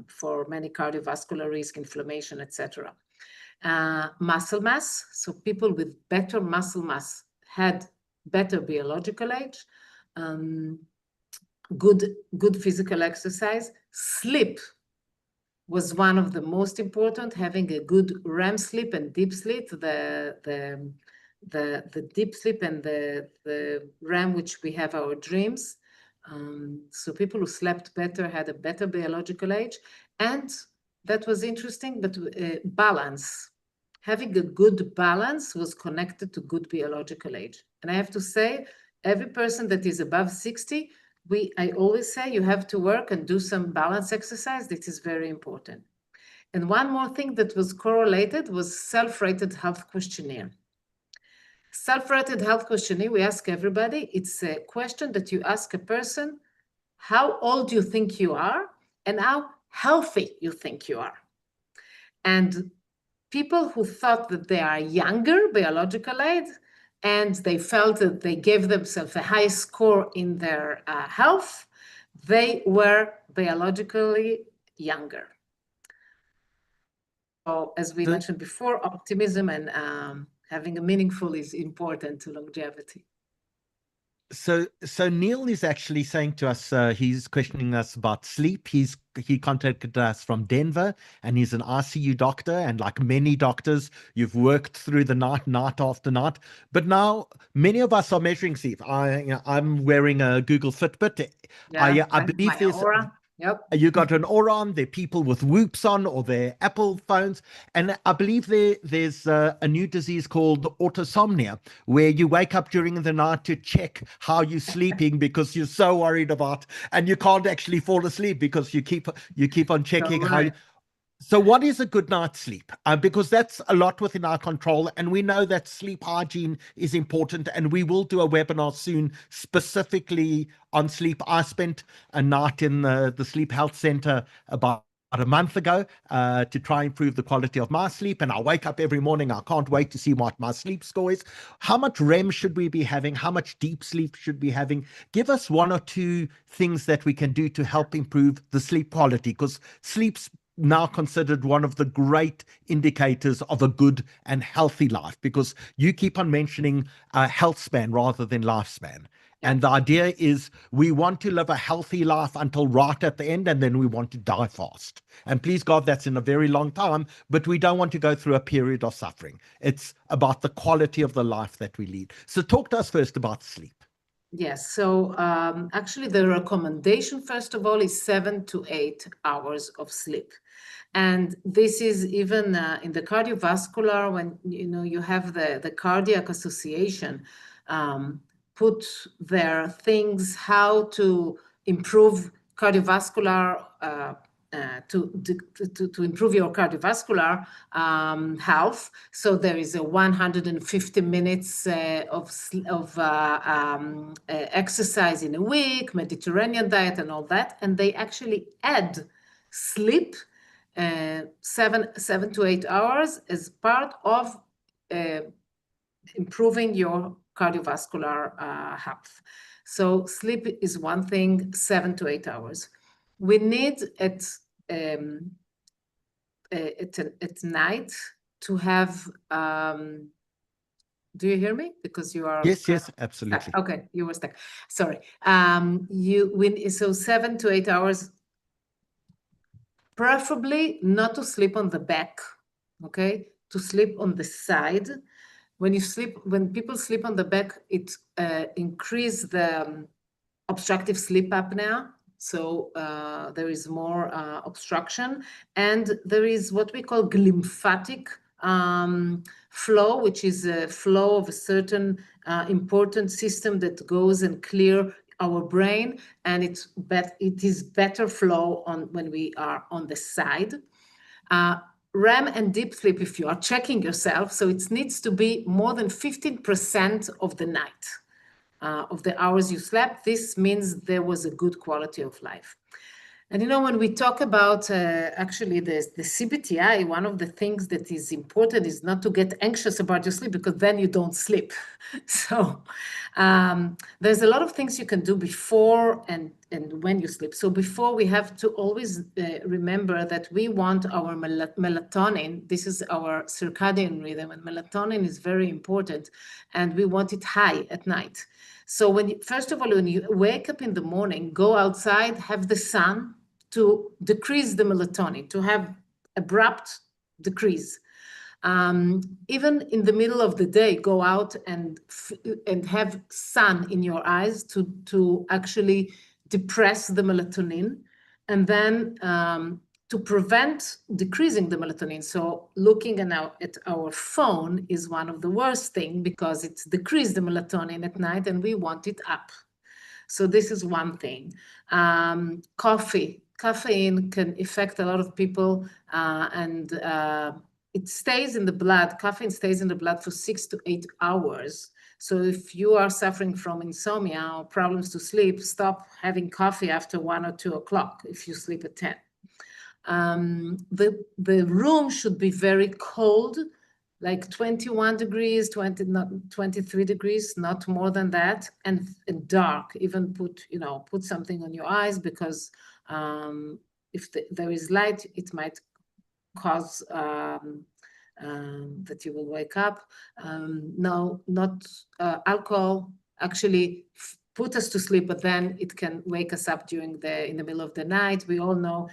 Speaker 2: for many cardiovascular risk, inflammation, etc. Muscle mass, so people with better muscle mass had better biological age, good physical exercise, sleep. was one of the most important, having a good REM sleep and deep sleep. The deep sleep and the REM, which we have our dreams. So people who slept better had a better biological age. And that was interesting, but balance. Having a good balance was connected to good biological age. And I have to say, every person that is above 60, I always say you have to work and do some balance exercise. This is very important. And one more thing that was correlated was self-rated health questionnaire. Self-rated health questionnaire, we ask everybody. It's a question that you ask a person, how old you think you are and how healthy you think you are. And people who thought that they are younger, biological age, and they felt that they gave themselves a high score in their health, they were biologically younger. So as we mentioned before, optimism and having a meaningful is important to longevity.
Speaker 1: So Neil is actually saying to us, he's questioning us about sleep. He contacted us from Denver, and he's an ICU doctor. And like many doctors, you've worked through the night after night. But now many of us are measuring sleep. I'm wearing a Google Fitbit.
Speaker 2: Yeah,
Speaker 1: I believe there's.
Speaker 2: Aura. Yep.
Speaker 1: You got an Aura on, there are people with Whoops on or their Apple phones. And I believe there's a new disease called autosomnia, where you wake up during the night to check how you're sleeping because you're so worried about, and you can't actually fall asleep because you keep on checking how you. So what is a good night's sleep? Because that's a lot within our control, and we know that sleep hygiene is important, and we will do a webinar soon specifically on sleep. I spent a night in the Sleep Health Center about a month ago to try and improve the quality of my sleep, and I wake up every morning. I can't wait to see what my sleep score is. How much REM should we be having? How much deep sleep should we be having? Give us one or two things that we can do to help improve the sleep quality, because sleep's now considered one of the great indicators of a good and healthy life, because you keep on mentioning health span rather than lifespan. And the idea is we want to live a healthy life until right at the end, and then we want to die fast. And please God, that's in a very long time, but we don't want to go through a period of suffering. It's about the quality of the life that we lead. So talk to us first about sleep.
Speaker 2: Yes, so actually the recommendation, first of all, is 7 to 8 hours of sleep. And this is even in the cardiovascular, when you have the cardiac association, put their things how to improve cardiovascular, to improve your cardiovascular health. So there is a 150 minutes of exercise in a week, Mediterranean diet and all that. And they actually add sleep 7 to 8 hours as part of improving your cardiovascular health. So sleep is one thing, 7 to 8 hours. We need at night to have. Do you hear me? Because you are.
Speaker 1: Yes, absolutely.
Speaker 2: Okay, you were stuck. Sorry. So 7 to 8 hours. Preferably not to sleep on the back. Okay, to sleep on the side. When people sleep on the back, it increases the obstructive sleep apnea. So there is more obstruction, and there is what we call glymphatic flow, which is a flow of a certain important system that goes and clear our brain, and it is better flow when we are on the side. REM and deep sleep, if you are checking yourself, so it needs to be more than 15% of the night, of the hours you slept. This means there was a good quality of life. And when we talk about actually the CBTI, one of the things that is important is not to get anxious about your sleep, because then you don't sleep. So there's a lot of things you can do before and when you sleep. So before, we have to always remember that we want our melatonin. This is our circadian rhythm, and melatonin is very important, and we want it high at night. So first of all, when you wake up in the morning, go outside, have the sun to decrease the melatonin, to have abrupt decrease. Even in the middle of the day, go out and have sun in your eyes to actually depress the melatonin, and then to prevent decreasing the melatonin. So looking at our phone is one of the worst things, because it's decreased the melatonin at night and we want it up. So this is one thing. Caffeine can affect a lot of people, and it stays in the blood. Caffeine stays in the blood for 6 to 8 hours. So if you are suffering from insomnia or problems to sleep, stop having coffee after 1 or 2 o'clock if you sleep at 10. The room should be very cold, like 21 degrees, 23 degrees, not more than that, and dark. Even put something on your eyes, because if there is light, it might cause that you will wake up. No, not alcohol. Actually put us to sleep, but then it can wake us up in the middle of the night. We all know.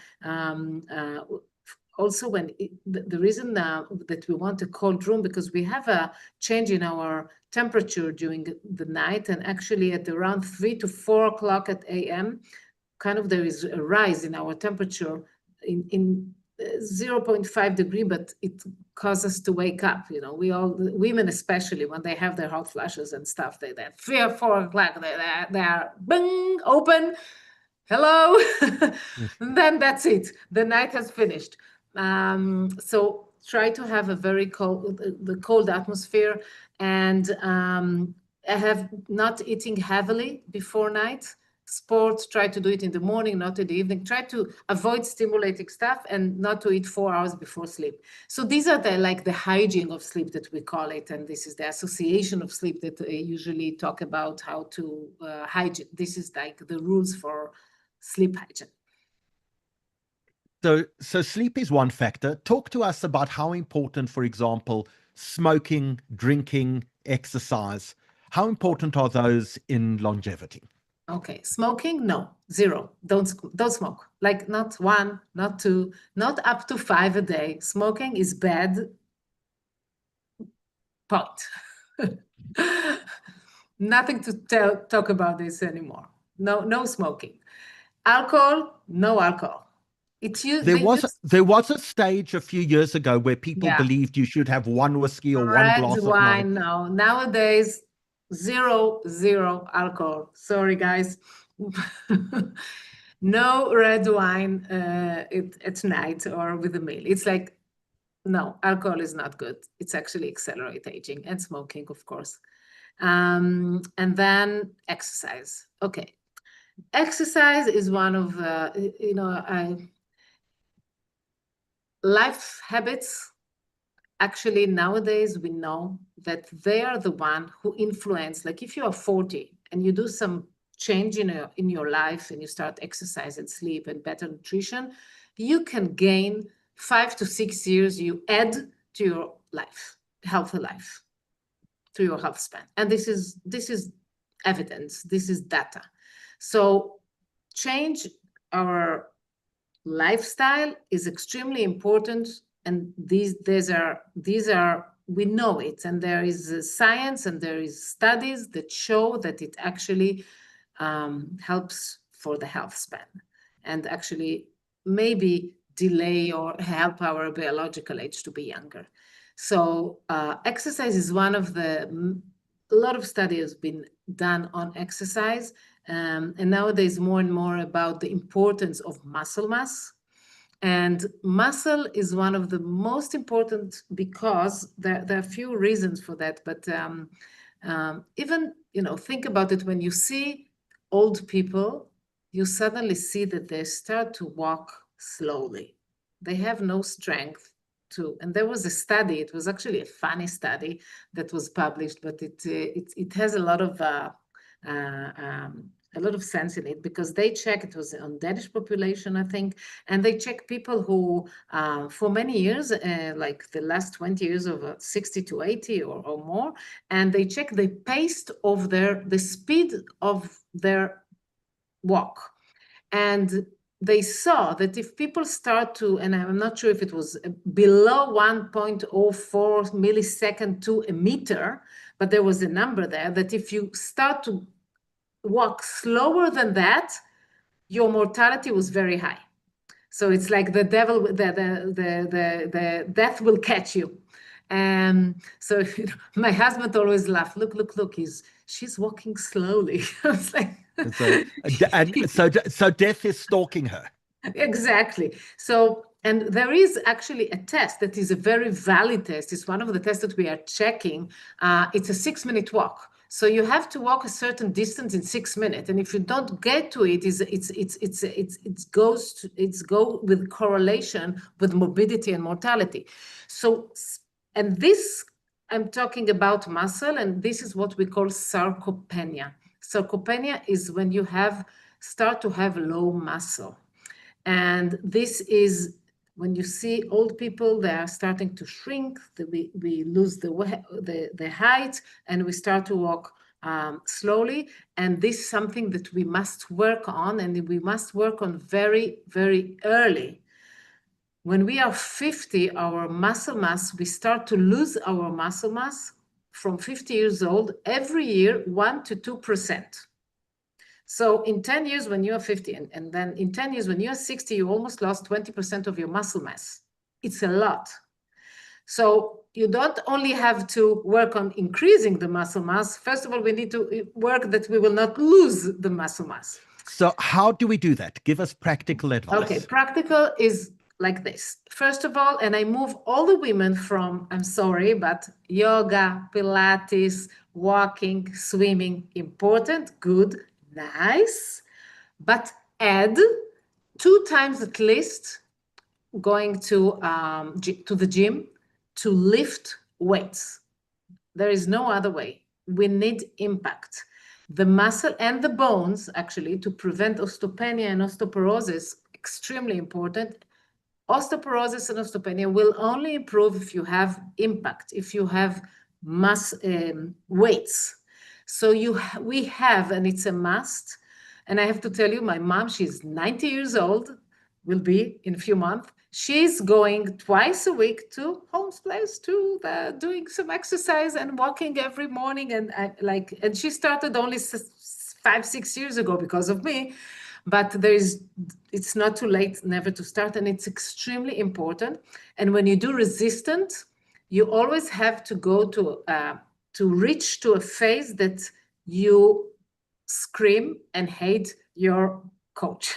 Speaker 2: Also, the reason that we want a cold room, because we have a change in our temperature during the night, and actually at around 3 to 4 o'clock at a.m., kind of there is a rise in our temperature in 0.5 degree, but it causes us to wake up. We all, women especially, when they have their hot flashes and stuff, they're 3 or 4 o'clock, they are bing, open, hello, and then that's it. The night has finished. So try to have a very cold atmosphere, and have not eating heavily before night. Sports, try to do it in the morning, not in the evening. Try to avoid stimulating stuff, and not to eat 4 hours before sleep. So these are the hygiene of sleep that we call it, and this is the association of sleep that they usually talk about, how to hygiene. This is the rules for sleep hygiene.
Speaker 1: So sleep is one factor. Talk to us about how important, for example, smoking, drinking, exercise, how important are those in longevity?
Speaker 2: Okay, smoking, no, 0. Don't smoke. Not 1, not 2, not up to 5 a day. Smoking is bad. Point. Nothing to talk about this anymore. No smoking. Alcohol, no alcohol.
Speaker 1: There was a stage a few years ago where people believed you should have 1 whiskey or 1 glass of wine.
Speaker 2: No, nowadays, 0 alcohol. Sorry, guys. No red wine at night or with a meal. It's no, alcohol is not good. It's actually accelerate aging, and smoking, of course. And then exercise. Okay. Exercise is one of, life habits. Actually, nowadays, we know that they are the one who influence. If you are 40 and you do some change in your life, and you start exercise and sleep and better nutrition, you can gain 5 to 6 years you add to your life, healthy life, to your health span. And this is evidence, this is data. So change our lifestyle is extremely important, and these are we know it, and there is science and there is studies that show that it actually helps for the health span, and actually maybe delay or help our biological age to be younger. So exercise is one of a lot of studies has been done on exercise, and nowadays more and more about the importance of muscle mass. And muscle is one of the most important, because there are a few reasons for that. But even, think about it. When you see old people, you suddenly see that they start to walk slowly. They have no strength to. And there was a study. It was actually a funny study that was published, but it has a lot of sense in it, because they check, it was on Danish population, I think, and they check people who for many years, like the last 20 years, of 60 to 80 or more, and they check the pace of the speed of their walk. And they saw that if people start to, and I'm not sure if it was below 1.04 millisecond to a meter, but there was a number there, that if you start to walk slower than that, your mortality was very high. So it's like the devil, the death will catch you. And so my husband always laughed, look, she's walking slowly. I was like,
Speaker 1: so death is stalking her.
Speaker 2: Exactly. So, and there is actually a test that is a very valid test. It's one of the tests that we are checking. It's a 6-minute walk. So you have to walk a certain distance in 6 minutes, and if you don't get to it, it goes with correlation with morbidity and mortality. So, and this I'm talking about muscle, and this is what we call sarcopenia. Sarcopenia is when you start to have low muscle. And this is when you see old people, they are starting to shrink, we lose the height, and we start to walk slowly. And this is something that we must work on, and we must work on very, very early. When we are 50, our muscle mass, we start to lose our muscle mass from 50 years old, every year, 1 to 2%. So in 10 years when you're 50, and then in 10 years when you're 60, you almost lost 20% of your muscle mass. It's a lot. So you don't only have to work on increasing the muscle mass. First of all, we need to work that we will not lose the muscle mass.
Speaker 1: So how do we do that? Give us practical advice.
Speaker 2: Okay, practical is like this. First of all, and I move all the women from, I'm sorry, but yoga, Pilates, walking, swimming, important, good, nice, but add 2 times at least going to the gym to lift weights. There is no other way. We need impact. The muscle and the bones, actually, to prevent osteopenia and osteoporosis, extremely important. Osteoporosis and osteopenia will only improve if you have impact, if you have weights. So we have, and it's a must. And I have to tell you, my mom, she's 90 years old, will be in a few months. She's going twice a week to Holmes Place to doing some exercise and walking every morning. And she started only 5-6 years ago because of me. But it's not too late never to start, and it's extremely important. And when you do resistance, you always have to go to reach to a phase that you scream and hate your coach.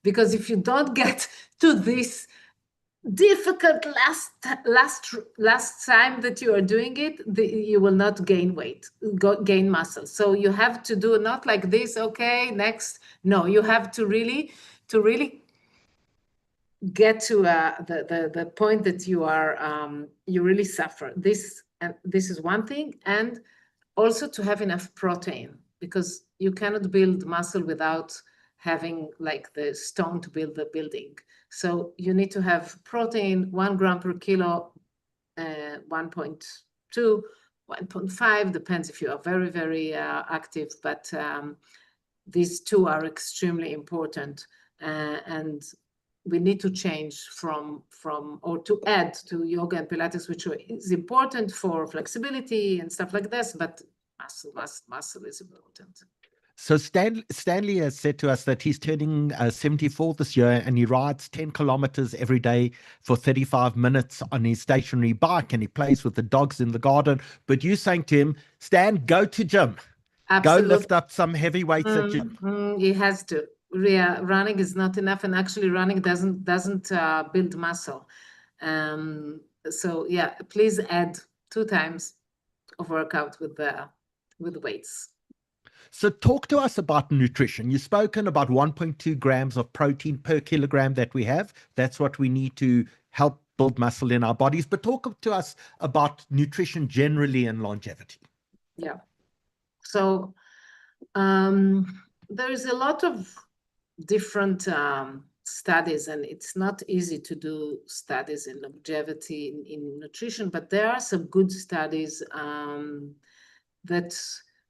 Speaker 2: Because if you don't get to this difficult last time that you are doing it, you will not gain weight, gain muscle. So you have to do not like this, okay, next. No, you have to really get to the point that you really suffer. This is one thing, and also to have enough protein, because you cannot build muscle without having like the stone to build the building. So you need to have protein, 1 gram per kilo, 1.2, 1.5, depends if you are very, very active, but these 2 are extremely important. And we need to change or to add to yoga and Pilates, which is important for flexibility and stuff like this, but muscle is important.
Speaker 1: So Stanley has said to us that he's turning 74 this year, and he rides 10 kilometers every day for 35 minutes on his stationary bike, and he plays with the dogs in the garden. But you're saying to him, Stan, go to gym. Absolutely. Go lift up some heavy weights at gym.
Speaker 2: He has to. Running is not enough, and actually running doesn't build muscle. So yeah, please add 2 times of workout with weights.
Speaker 1: So talk to us about nutrition. You've spoken about 1.2 grams of protein per kilogram that we have. That's what we need to help build muscle in our bodies. But talk to us about nutrition generally and longevity.
Speaker 2: Yeah. So there is a lot of different studies, and it's not easy to do studies in longevity in nutrition, but there are some good studies that,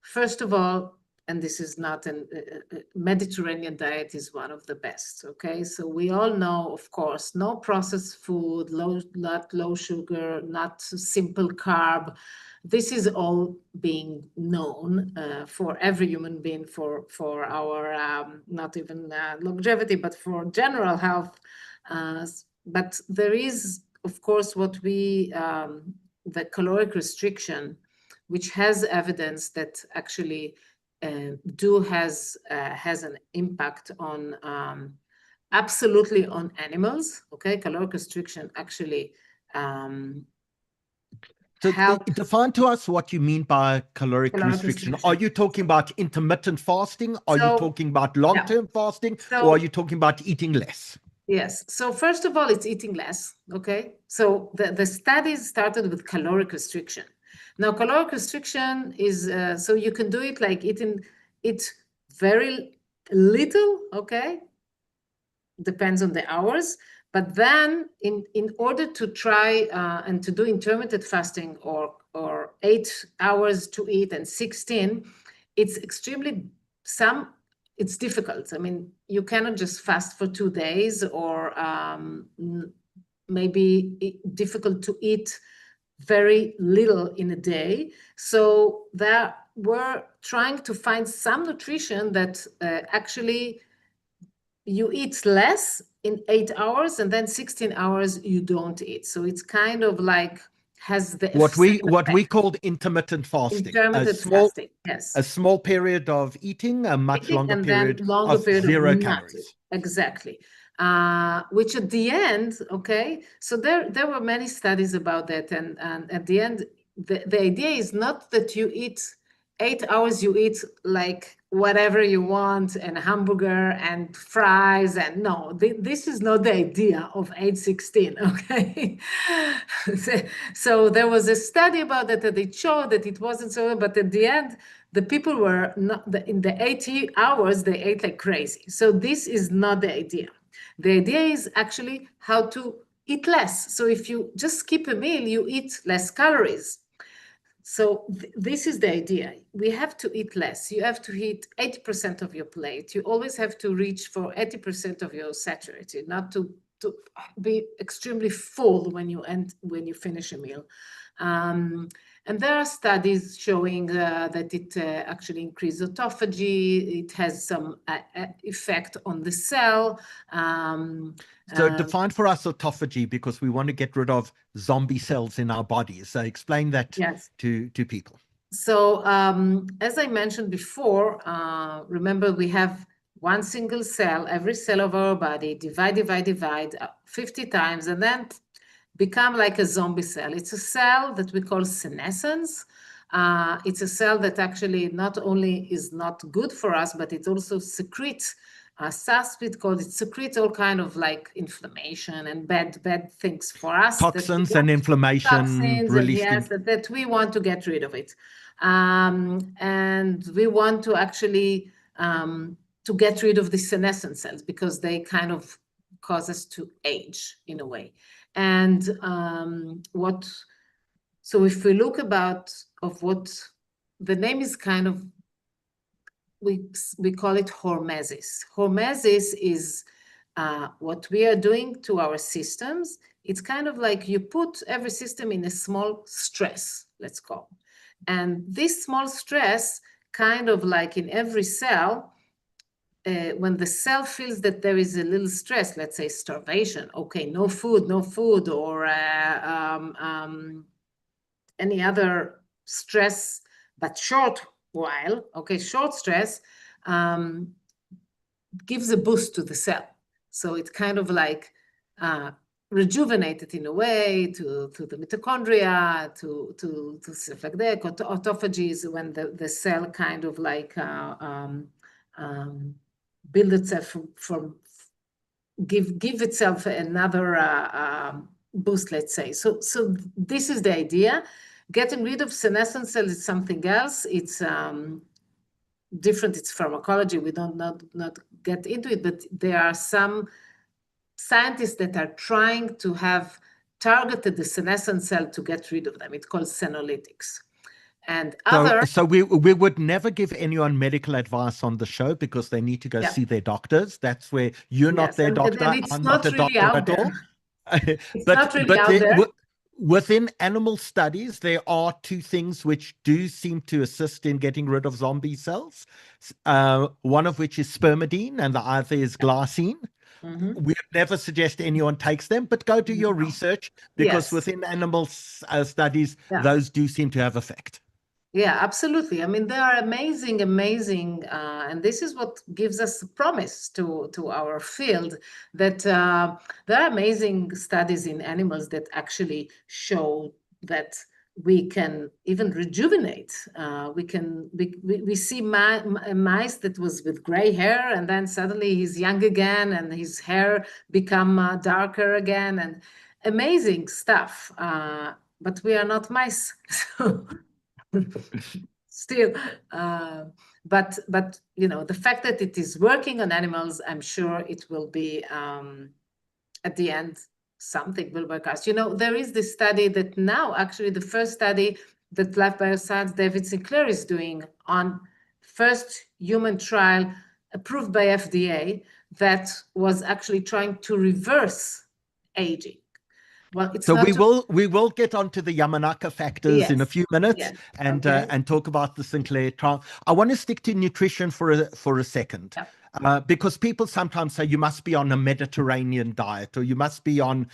Speaker 2: first of all, and this is not a Mediterranean diet is one of the best, okay? So we all know, of course, no processed food, not low sugar, not simple carb. This is all being known for every human being for our, not even longevity, but for general health. But there is, of course, what we, the caloric restriction, which has evidence that actually has an impact on absolutely on animals. Okay, caloric restriction actually
Speaker 1: so define to us what you mean by caloric restriction. Are you talking about intermittent fasting? Are you talking about long-term fasting? Or are you talking about eating less?
Speaker 2: Yes. So first of all, it's eating less. Okay. So the studies started with caloric restriction. Now, caloric restriction is, so you can do it like eat very little, okay? Depends on the hours. But then in order to try and to do intermittent fasting or 8 hours to eat and 16, it's extremely, it's difficult. I mean, you cannot just fast for 2 days or maybe difficult to eat very little in a day. So that we're trying to find some nutrition that actually you eat less in 8 hours and then 16 hours you don't eat. So it's kind of like has the
Speaker 1: what we called intermittent fasting.
Speaker 2: Intermittent fasting, yes.
Speaker 1: A small period of eating, a much longer period of zero calories.
Speaker 2: Exactly. Which at the end, okay, so there were many studies about that, and at the end, the idea is not that you eat 8 hours, you eat like whatever you want, and hamburger and fries, and no, this is not the idea of 8-16, okay? So there was a study about that it showed that it wasn't so, but at the end, the people were not, in the 80 hours, they ate like crazy. So this is not the idea. The idea is actually how to eat less. So if you just skip a meal, you eat less calories. So this is the idea. We have to eat less. You have to eat 80% of your plate. You always have to reach for 80% of your saturated, not to be extremely full when you finish a meal. And there are studies showing that it actually increases autophagy. It has some effect on the cell.
Speaker 1: So define for us autophagy, because we want to get rid of zombie cells in our bodies. So explain that to people.
Speaker 2: So as I mentioned before, remember we have one single cell, every cell of our body, divide 50 times, and then become like a zombie cell. It's a cell that we call senescence. It's a cell that actually not only is not good for us, but it also secretes it secretes all kind of like inflammation and bad things for us.
Speaker 1: Toxins and inflammation released.
Speaker 2: Yes, that we want to get rid of it. And we want to actually to get rid of the senescent cells because they kind of cause us to age in a way. And so if we look about what the name is kind of, we call it hormesis. Hormesis is what we are doing to our systems. It's kind of like you put every system in a small stress, let's call. And this small stress, kind of like in every cell, when the cell feels that there is a little stress, let's say starvation, okay, no food, or any other stress, but short while, okay, short stress gives a boost to the cell. So it's kind of like rejuvenated in a way to the mitochondria, to stuff like that. Autophagy is when the cell kind of like build itself from give itself another boost, let's say. So this is the idea. Getting rid of senescent cells is something else. It's different. It's pharmacology. We don't not get into it, but there are some scientists that are trying to have targeted the senescent cell to get rid of them. It's called senolytics. And other...
Speaker 1: So we would never give anyone medical advice on the show because they need to go see their doctors. That's where you're not their doctor.
Speaker 2: It's
Speaker 1: I'm
Speaker 2: not
Speaker 1: not a
Speaker 2: really
Speaker 1: doctor
Speaker 2: out
Speaker 1: at
Speaker 2: there.
Speaker 1: all.
Speaker 2: It's not really out there.
Speaker 1: Within animal studies, there are two things which do seem to assist in getting rid of zombie cells. One of which is spermidine, and the other is glycine. We never suggest anyone takes them, but go do your research, because within animal studies, those do seem to have effect.
Speaker 2: Yeah, absolutely. I mean, they are amazing, and this is what gives us promise to our field, that there are amazing studies in animals that actually show that we can even rejuvenate. We see mice that was with gray hair, and then suddenly he's young again, and his hair become darker again, and amazing stuff. But we are not mice. So still, but the fact that it is working on animals, I'm sure it will be at the end something will work out. There is this study that now, actually the first study that Life Bioscience David Sinclair is doing on first human trial approved by FDA that was actually trying to reverse aging. Well, it's
Speaker 1: so
Speaker 2: not
Speaker 1: we will get onto the Yamanaka factors in a few minutes, and talk about the Sinclair trial. I want to stick to nutrition for a second, because people sometimes say you must be on a Mediterranean diet, or you must be on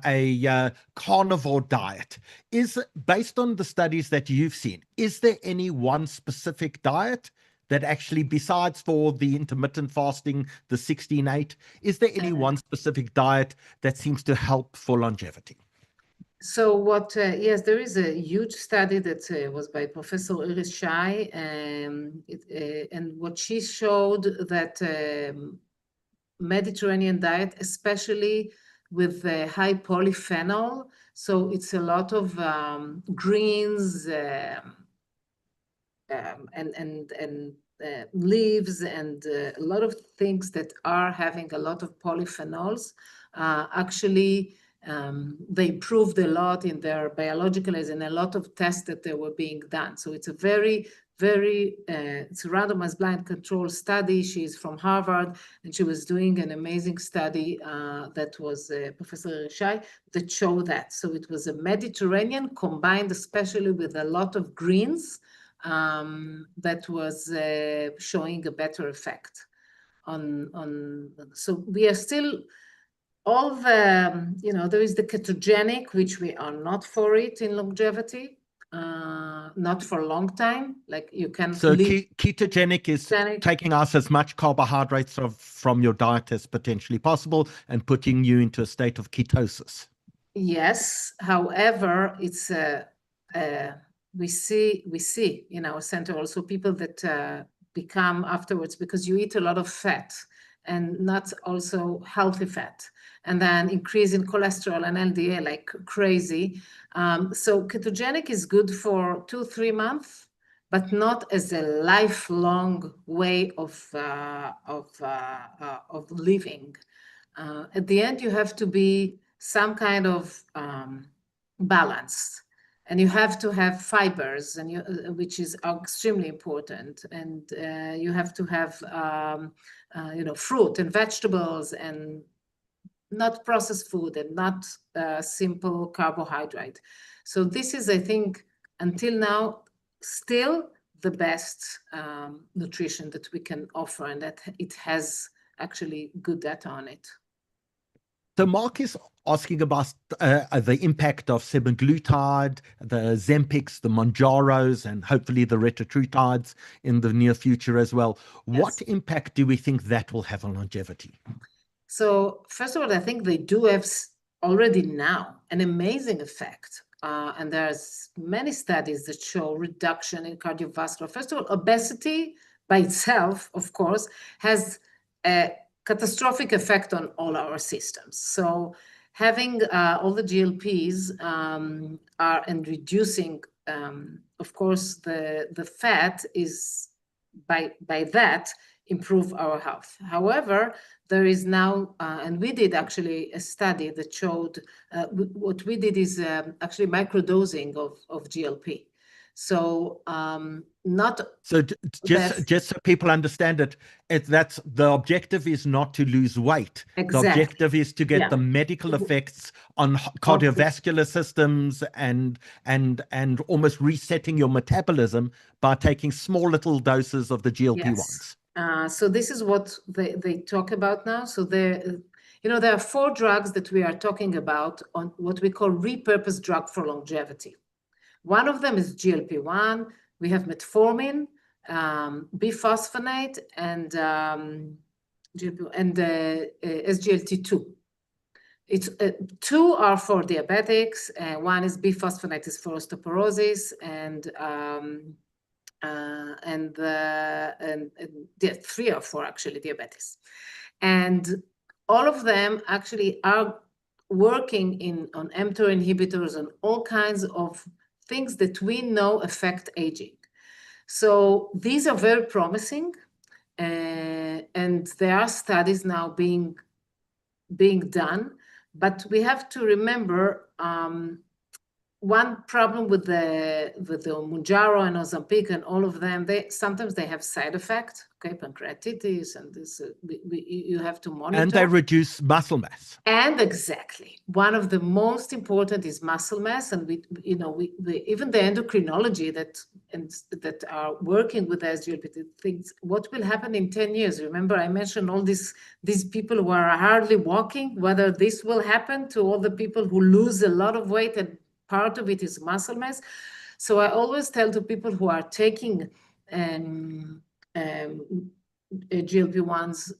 Speaker 1: a carnivore diet. Is, based on the studies that you've seen, is there any one specific diet that actually, besides for the intermittent fasting, the 16-8, is there any one specific diet that seems to help for longevity?
Speaker 2: So yes, there is a huge study that was by Professor Iris Shai, and what she showed that Mediterranean diet, especially with high polyphenol, so it's a lot of greens and leaves and a lot of things that are having a lot of polyphenols. Actually, they improved a lot in their biological, as in a lot of tests that they were being done. So it's a very, it's a randomized blind control study. She's from Harvard, and she was doing an amazing study that was Professor Shai that showed that. So it was a Mediterranean combined, especially with a lot of greens, that was showing a better effect on. So we are still all the, there is the ketogenic, which we are not for it in longevity, not for a long time. Like you can.
Speaker 1: So ketogenic is taking out as much carbohydrates from your diet as potentially possible and putting you into a state of ketosis.
Speaker 2: Yes. However, it's we see in our center also people that become afterwards, because you eat a lot of fat and not also healthy fat, and then increase in cholesterol and LDL like crazy. So ketogenic is good for 2-3 months, but not as a lifelong way of living. At the end, you have to be some kind of balanced. And you have to have fibers, and which is extremely important. And you have to have, fruit and vegetables, and not processed food, and not simple carbohydrate. So this is, I think, until now, still the best nutrition that we can offer, and that it has actually good data on it.
Speaker 1: So Mark is asking about the impact of semaglutide, the Zempics, the Monjaros, and hopefully the retatrutides in the near future as well. Yes. What impact do we think that will have on longevity?
Speaker 2: So first of all, I think they do have already now an amazing effect. And there's many studies that show reduction in cardiovascular. First of all, obesity by itself, of course, has a catastrophic effect on all our systems. So having all the GLPs and reducing, of course, the fat is by that improve our health. However, there is now, and we did actually a study that showed what we did is actually microdosing of GLP. So not
Speaker 1: so just so people understand it, that's the objective is not to lose weight.
Speaker 2: Exactly.
Speaker 1: The objective is to get the medical effects on cardiovascular systems and almost resetting your metabolism by taking small little doses of the GLP-1s.
Speaker 2: Yes. So this is what they talk about now. So there are 4 drugs that we are talking about on what we call repurposed drug for longevity. One of them is GLP-1. We have metformin, biphosphonate, and SGLT2. It's 2 are for diabetics. One is biphosphonate is for osteoporosis, and 3 or 4 actually diabetes. And all of them actually are working on mTOR inhibitors and all kinds of things that we know affect aging. So these are very promising, and there are studies now being done, but we have to remember one problem with the Mounjaro and Ozempic and all of them, sometimes they have side effects, pancreatitis, and this you have to monitor.
Speaker 1: And they reduce muscle mass.
Speaker 2: And exactly, one of the most important is muscle mass, and we even the endocrinology that are working with SGLT thinks what will happen in 10 years. Remember, I mentioned all these people who are hardly walking. Whether this will happen to all the people who lose a lot of weight, and part of it is muscle mass. So I always tell to people who are taking GLP-1s,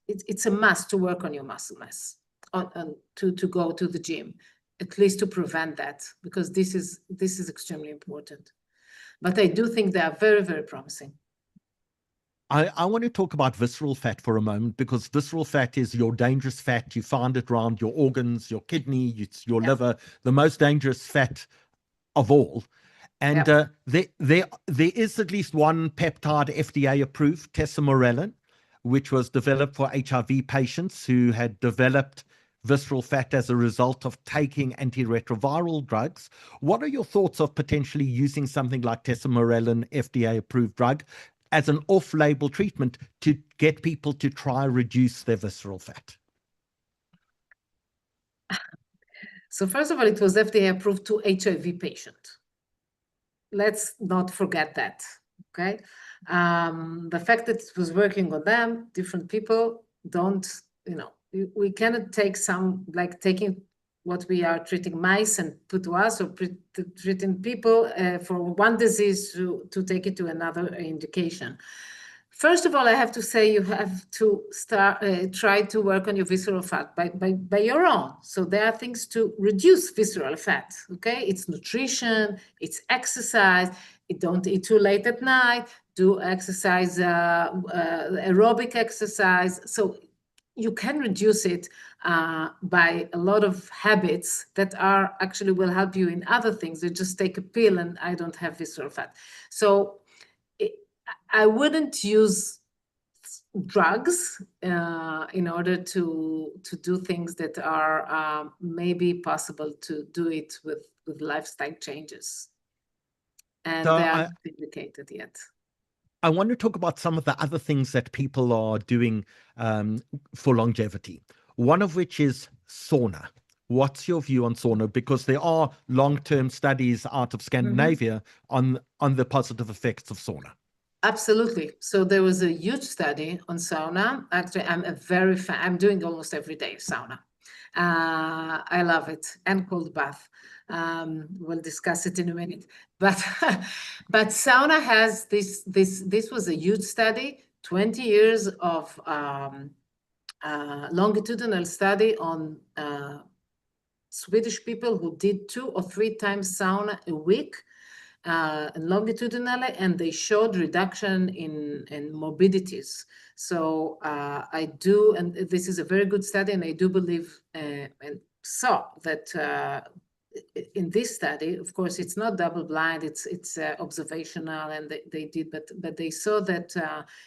Speaker 2: it's a must to work on your muscle mass, to go to the gym, at least to prevent that, because this is extremely important. But I do think they are very, very promising.
Speaker 1: I want to talk about visceral fat for a moment, because visceral fat is your dangerous fat. You find it around your organs, your kidney, your liver, the most dangerous fat of all. And there is at least one peptide FDA approved, tesamorelin, which was developed for HIV patients who had developed visceral fat as a result of taking antiretroviral drugs. What are your thoughts of potentially using something like tesamorelin, FDA approved drug, as an off-label treatment to get people to try reduce their visceral fat?
Speaker 2: So first of all, it was FDA approved to HIV patients. Let's not forget that, okay? The fact that it was working on them, different people we cannot take taking what we are treating mice and put to us, or treating people for one disease to take it to another indication. First of all, I have to say you have to try to work on your visceral fat by your own. So there are things to reduce visceral fat, okay? It's nutrition, it's exercise, don't eat too late at night, do exercise, aerobic exercise. So you can reduce it by a lot of habits that actually will help you in other things. You just take a pill and I don't have visceral fat. So I wouldn't use drugs in order to do things that are maybe possible to do it with lifestyle changes. And they aren't indicated yet.
Speaker 1: I want to talk about some of the other things that people are doing for longevity, one of which is sauna. What's your view on sauna? Because there are long-term studies out of Scandinavia on the positive effects of sauna.
Speaker 2: Absolutely. So there was a huge study on sauna. Actually, I'm a very fan. I'm doing almost every day sauna. I love it, and cold bath. We'll discuss it in a minute. But sauna has this was a huge study, 20 years of longitudinal study on Swedish people who did 2 or 3 times sauna a week. Longitudinally, and they showed reduction in morbidities. So I do, and this is a very good study, and I do believe and saw that in this study, of course, it's not double-blind, it's observational, and they did, but they saw that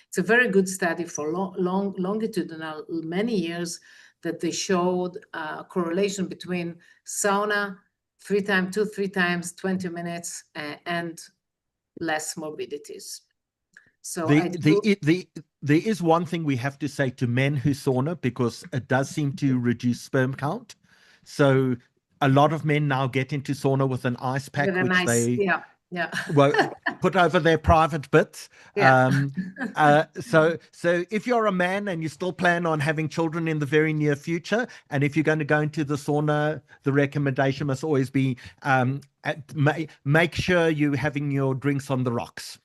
Speaker 2: it's a very good study for longitudinal, many years, that they showed correlation between sauna three times, 20 minutes, and less morbidities. So
Speaker 1: there is one thing we have to say to men who sauna, because it does seem to reduce sperm count. So a lot of men now get into sauna with an ice pack, which they well, put over their private bits. So if you're a man and you still plan on having children in the very near future, and if you're going to go into the sauna, the recommendation must always be make sure you're having your drinks on the rocks.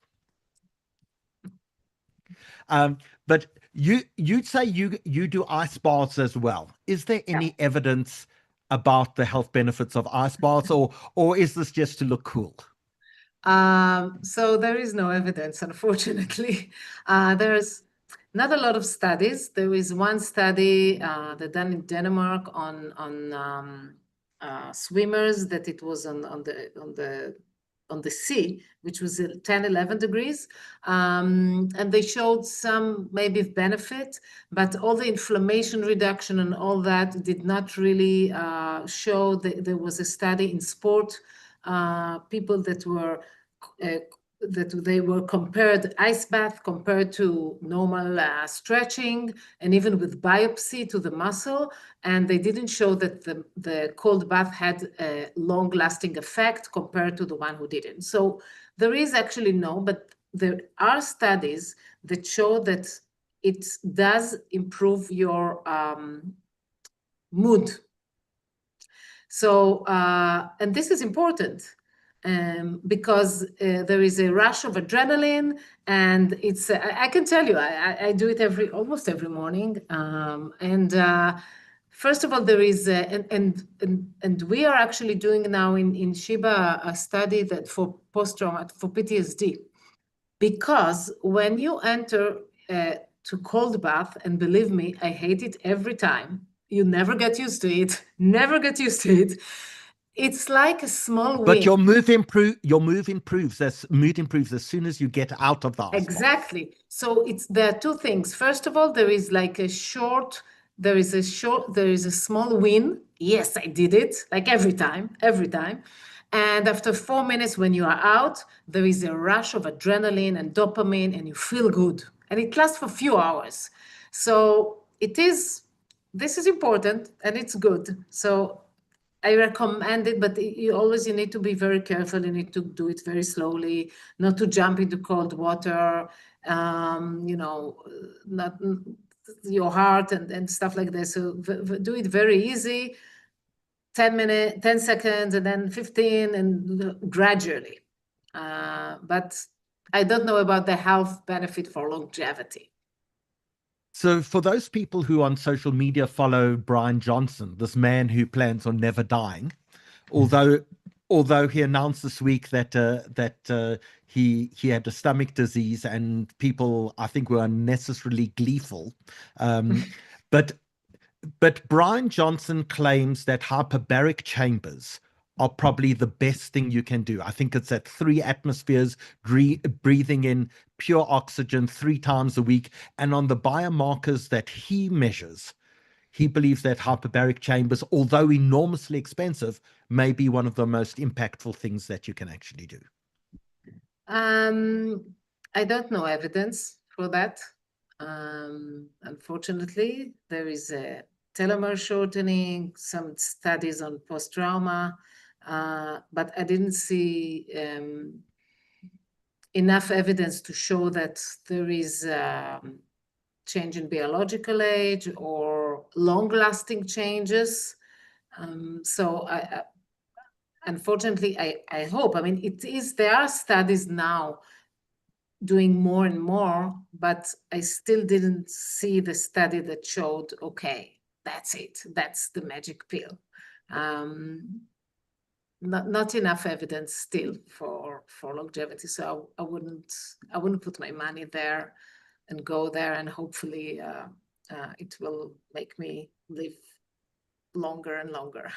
Speaker 1: But you'd say you do ice baths as well. Is there any evidence about the health benefits of ice baths, or is this just to look cool?
Speaker 2: So there is no evidence, unfortunately. There's not a lot of studies. There is one study that done in Denmark on swimmers, that it was on the sea, which was 10, 11 degrees. And they showed some maybe benefit, but all the inflammation reduction and all that did not really show that there was a study in sport, people that were that they were compared ice bath compared to normal stretching, and even with biopsy to the muscle, and they didn't show that the cold bath had a long-lasting effect compared to the one who didn't. So there is actually but there are studies that show that it does improve your mood. So and this is important. Because there is a rush of adrenaline, and it's I can tell you I do it almost every morning. First of all, there is and we are actually doing now in Sheba a study that for post-traumatic for PTSD, because when you enter to cold bath, and believe me, I hate it every time. You never get used to it. Never get used to it. It's like a small win.
Speaker 1: But your mood improves as soon as you get out of the ice
Speaker 2: Exactly. Bath. So there are two things. First of all, there is a small win. Yes, I did it, like every time. And after 4 minutes, when you are out, there is a rush of adrenaline and dopamine, and you feel good. And it lasts for a few hours. So this is important, and it's good. So I recommend it, but you need to be very careful. You need to do it very slowly, not to jump into cold water, not your heart and stuff like this. So do it very easy, 10 seconds, and then 15, and gradually. But I don't know about the health benefit for longevity.
Speaker 1: So for those people who on social media follow Brian Johnson, this man who plans on never dying, although he announced this week that he had a stomach disease, and people, I think, were unnecessarily gleeful. But Brian Johnson claims that hyperbaric chambers are probably the best thing you can do. I think it's at 3 atmospheres, breathing in pure oxygen 3 times a week. And on the biomarkers that he measures, he believes that hyperbaric chambers, although enormously expensive, may be one of the most impactful things that you can actually do.
Speaker 2: I don't know evidence for that. Unfortunately, there is a telomere shortening, some studies on post-trauma, but I didn't see enough evidence to show that there is change in biological age or long-lasting changes. So unfortunately, I hope, there are studies now doing more and more, but I still didn't see the study that showed, okay, that's it, that's the magic pill. Not enough evidence still for longevity, so I wouldn't put my money there and go there, and hopefully it will make me live longer and longer.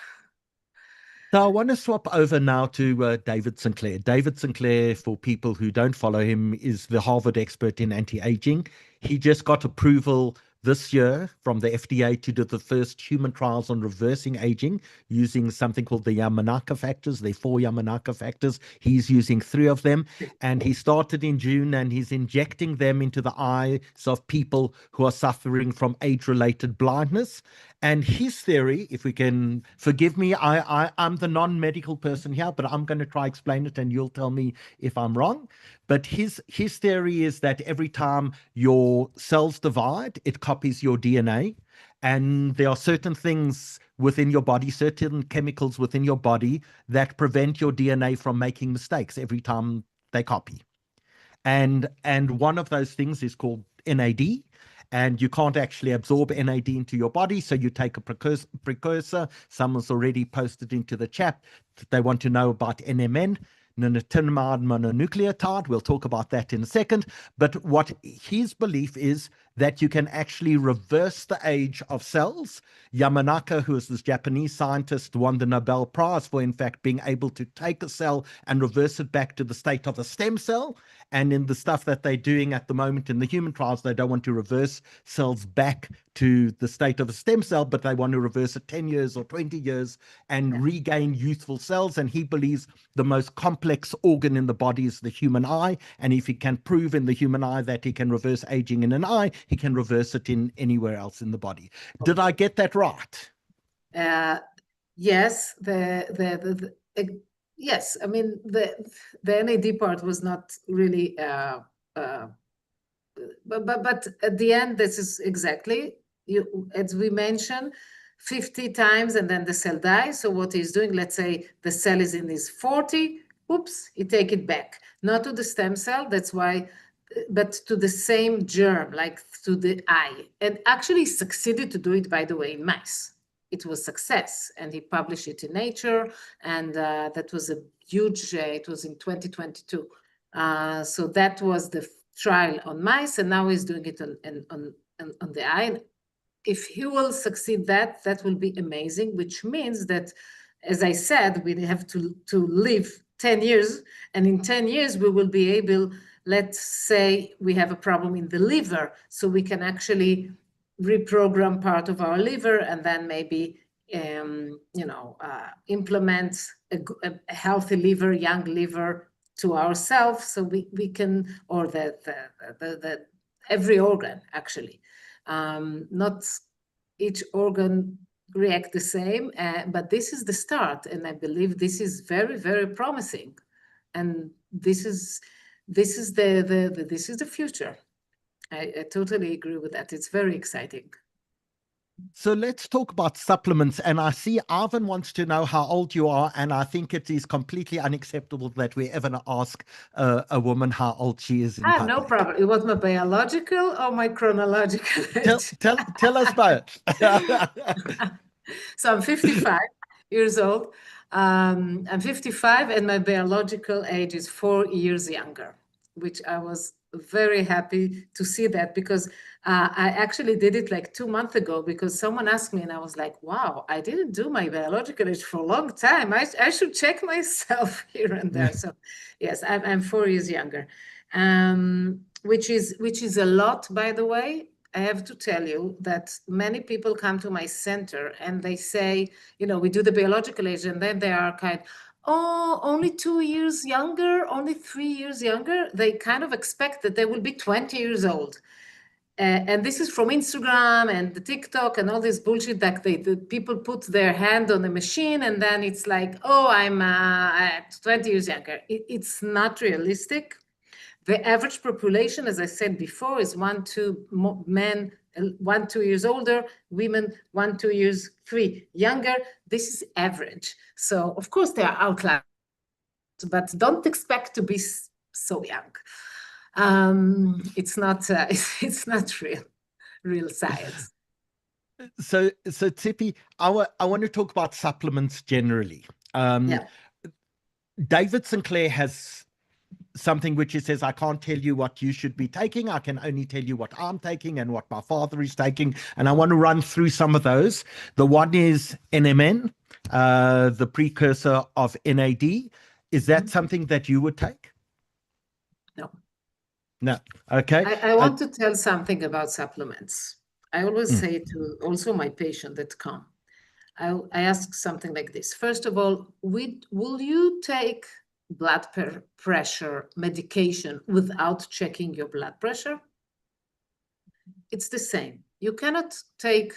Speaker 1: So I want to swap over now to David Sinclair. David Sinclair, for people who don't follow him, is the Harvard expert in anti-aging. He just got approval this year from the FDA to do the first human trials on reversing aging using something called the Yamanaka factors. There are 4 Yamanaka factors. He's using 3 of them. And he started in June, and he's injecting them into the eyes of people who are suffering from age-related blindness. And his theory, if we can forgive me, I'm the non-medical person here, but I'm going to try explain it, and you'll tell me if I'm wrong. But his theory is that every time your cells divide, it copies your DNA. And there are certain things within your body, certain chemicals within your body that prevent your DNA from making mistakes every time they copy. And one of those things is called NAD. And you can't actually absorb NAD into your body, so you take a precursor. Someone's already posted into the chat that they want to know about NMN, nicotinamide mononucleotide. We'll talk about that in a second. But what his belief is that you can actually reverse the age of cells. Yamanaka, who is this Japanese scientist, won the Nobel Prize for, in fact, being able to take a cell and reverse it back to the state of a stem cell. And in the stuff that they're doing at the moment in the human trials, they don't want to reverse cells back to the state of a stem cell, but they want to reverse it 10 years or 20 years and regain youthful cells. And he believes the most complex organ in the body is the human eye. And if he can prove in the human eye that he can reverse aging in an eye, he can reverse it in anywhere else in the body. Did I get that right?
Speaker 2: Yes. Yes. I mean, the NAD part was not really, but at the end, this is exactly, as we mentioned, 50 times and then the cell dies. So what he's doing, let's say the cell is in his 40, oops, he take it back, not to the stem cell. That's why, but to the same germ, like to the eye. And actually succeeded to do it, by the way, in mice. It was success, and he published it in Nature, and that was a huge, it was in 2022. So that was the trial on mice, and now he's doing it on the eye. If he will succeed that will be amazing, which means that, as I said, we have to live 10 years, and in 10 years we will be able, let's say we have a problem in the liver, so we can actually reprogram part of our liver and then maybe implement a healthy liver, young liver to ourselves, so we can, or the every organ actually, not each organ react the same, but this is the start, and I believe this is very, very promising, and this is the future. I totally agree with that. It's very exciting.
Speaker 1: So let's talk about supplements. And I see Ivan wants to know how old you are. And I think it is completely unacceptable that we ever ask a woman how old she is in public.
Speaker 2: No problem. It was my biological or my chronological age?
Speaker 1: Tell us both.
Speaker 2: So I'm 55 years old. I'm 55 and my biological age is 4 years younger, which I was very happy to see that, because I actually did it like 2 months ago, because someone asked me and I was like, wow, I didn't do my biological age for a long time. I should check myself here and there. So yes, I'm 4 years younger, which is a lot, by the way. I have to tell you that many people come to my center and they say, we do the biological age, and then they are oh, only 2 years younger, only 3 years younger. They kind of expect that they will be 20 years old. And this is from Instagram and the TikTok and all this bullshit that the people put their hand on the machine and then it's like, oh, I'm 20 years younger. It's not realistic. The average population, as I said before, is 1-2 men, 1-2 years older, women 1-2 years, 3 younger. This is average. So of course there are outliers, but don't expect to be so young. It's not real science.
Speaker 1: So Tzipi, I want to talk about supplements generally. David Sinclair has something which he says, I can't tell you what you should be taking. I can only tell you what I'm taking and what my father is taking. And I want to run through some of those. The one is NMN, the precursor of NAD. Is that something that you would take?
Speaker 2: No.
Speaker 1: No. Okay.
Speaker 2: I want to tell something about supplements. I always say to also my patient that come, I ask something like this. First of all, will you take blood pressure medication without checking your blood pressure? It's the same. You cannot take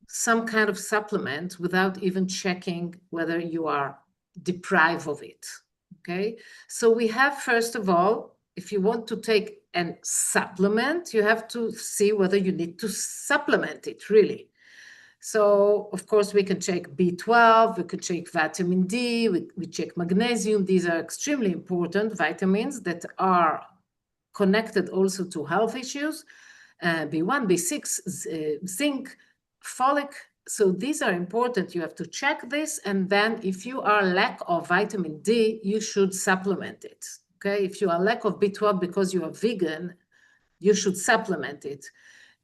Speaker 2: some kind of supplement without even checking whether you are deprived of it, okay? So we have, first of all, if you want to take a supplement, you have to see whether you need to supplement it, really. So, of course, we can check B12, we could check vitamin D, we check magnesium. These are extremely important vitamins that are connected also to health issues. B1, B6, zinc, folic. So these are important. You have to check this. And then if you are lack of vitamin D, you should supplement it. Okay. If you are lack of B12 because you are vegan, you should supplement it.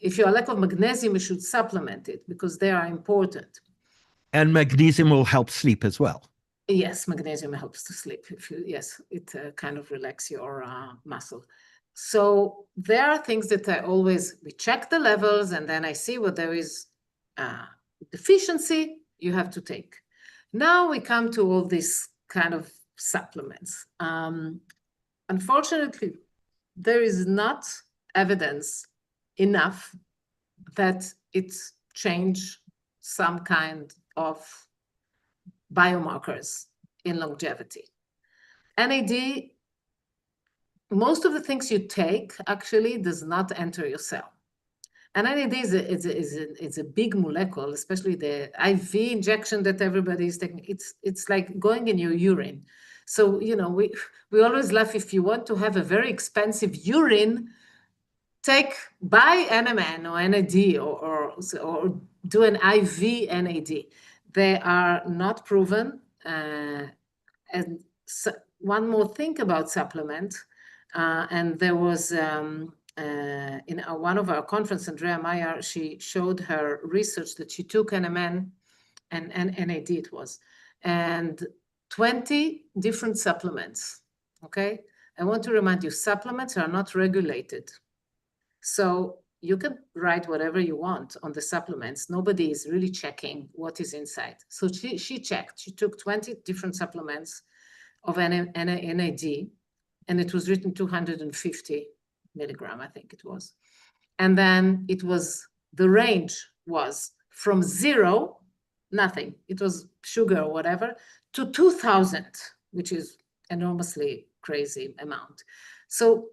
Speaker 2: If you are lack of magnesium, you should supplement it because they are important.
Speaker 1: And magnesium will help sleep as well.
Speaker 2: Yes, magnesium helps to sleep. Yes, it kind of relax your muscle. So there are things that we check the levels, and then I see what there is deficiency you have to take. Now we come to all these kind of supplements. Unfortunately, there is not evidence enough that it's changed some kind of biomarkers in longevity. NAD, most of the things you take actually does not enter your cell. And NAD is a big molecule, especially the IV injection that everybody is taking. It's like going in your urine. So, you know, we always laugh, if you want to have a very expensive urine, buy NMN or NAD or do an IV NAD. They are not proven. And so one more thing about supplement, and there was in one of our conference, Andrea Meyer, she showed her research that she took NMN and NAD it was, and 20 different supplements, okay? I want to remind you, supplements are not regulated. So you can write whatever you want on the supplements. Nobody is really checking what is inside. So she checked. She took 20 different supplements of NAD, and it was written 250 milligram, I think it was. And then the range was from 0, nothing, it was sugar or whatever, to 2,000, which is enormously crazy amount. So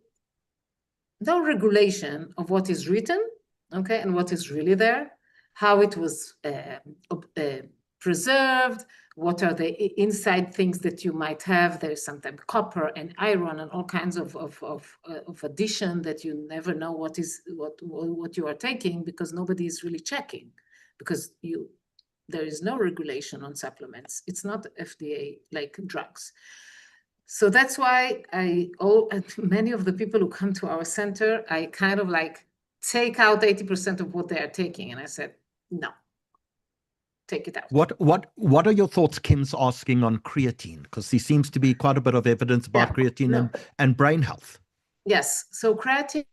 Speaker 2: no regulation of what is written, okay, and what is really there, how it was preserved, what are the inside things that you might have. There's sometimes copper and iron and all kinds of addition that you never know what you are taking, because nobody is really checking, because there is no regulation on supplements. It's not FDA like drugs. So that's why many of the people who come to our center, I kind of like take out 80% of what they are taking. And I said, no, take it out.
Speaker 1: What are your thoughts? Kim's asking on creatine, because there seems to be quite a bit of evidence about creatine and brain health.
Speaker 2: Yes. So creatine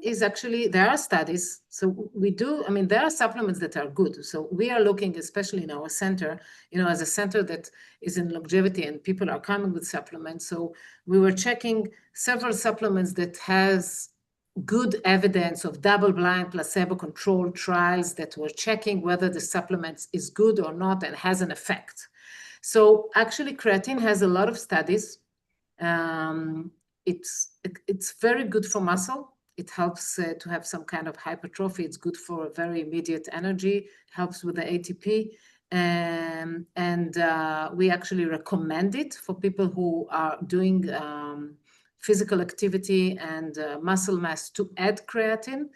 Speaker 2: is actually, there are studies. So there are supplements that are good. So we are looking, especially in our center, as a center that is in longevity and people are coming with supplements. So we were checking several supplements that has good evidence of double-blind placebo-controlled trials that were checking whether the supplement is good or not and has an effect. So actually creatine has a lot of studies. It's very good for muscle. It helps to have some kind of hypertrophy. It's good for very immediate energy, helps with the ATP. And we actually recommend it for people who are doing physical activity and muscle mass to add creatine.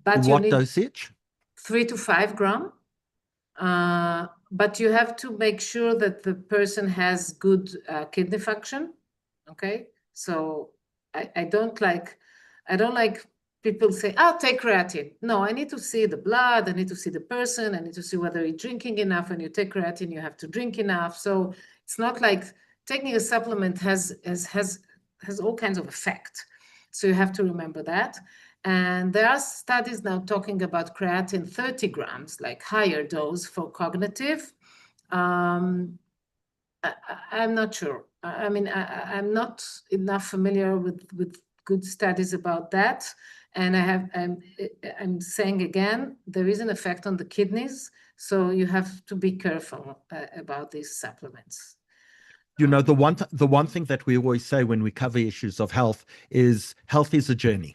Speaker 2: But
Speaker 1: what dosage?
Speaker 2: 3 to 5 grams. But you have to make sure that the person has good kidney function. Okay, so I don't like people say, "I'll take creatine." No, I need to see the blood. I need to see the person. I need to see whether you're drinking enough. When you take creatine, you have to drink enough. So it's not like taking a supplement has all kinds of effect. So you have to remember that. And there are studies now talking about creatine 30 grams, like higher dose for cognitive. I'm not sure. I mean, I'm not enough familiar with good studies about that. And I'm saying again, there is an effect on the kidneys. So you have to be careful about these supplements.
Speaker 1: You know, the one thing that we always say when we cover issues of health is a journey.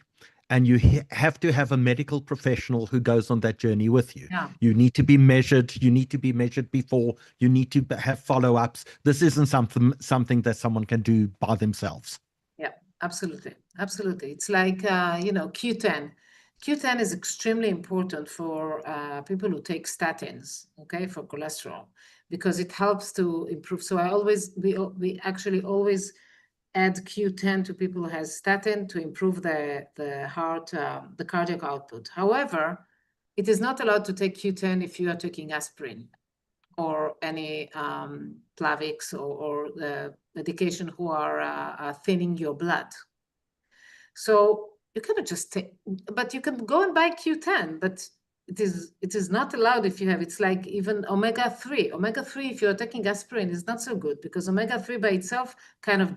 Speaker 1: And you have to have a medical professional who goes on that journey with you.
Speaker 2: Yeah.
Speaker 1: You need to be measured. You need to be measured before. You need to have follow-ups. This isn't something that someone can do by themselves.
Speaker 2: Yeah, absolutely. Absolutely. It's like, Q10. Q10 is extremely important for people who take statins, okay, for cholesterol, because it helps to improve. So we actually always add Q10 to people who has statin to improve the heart, the cardiac output. However, it is not allowed to take Q10 if you are taking aspirin or any Plavix or medication who are thinning your blood. So you cannot just take, but you can go and buy Q10, but it is not allowed if you have, it's like even omega-3. Omega-3, if you're taking aspirin, is not so good because omega-3 by itself kind of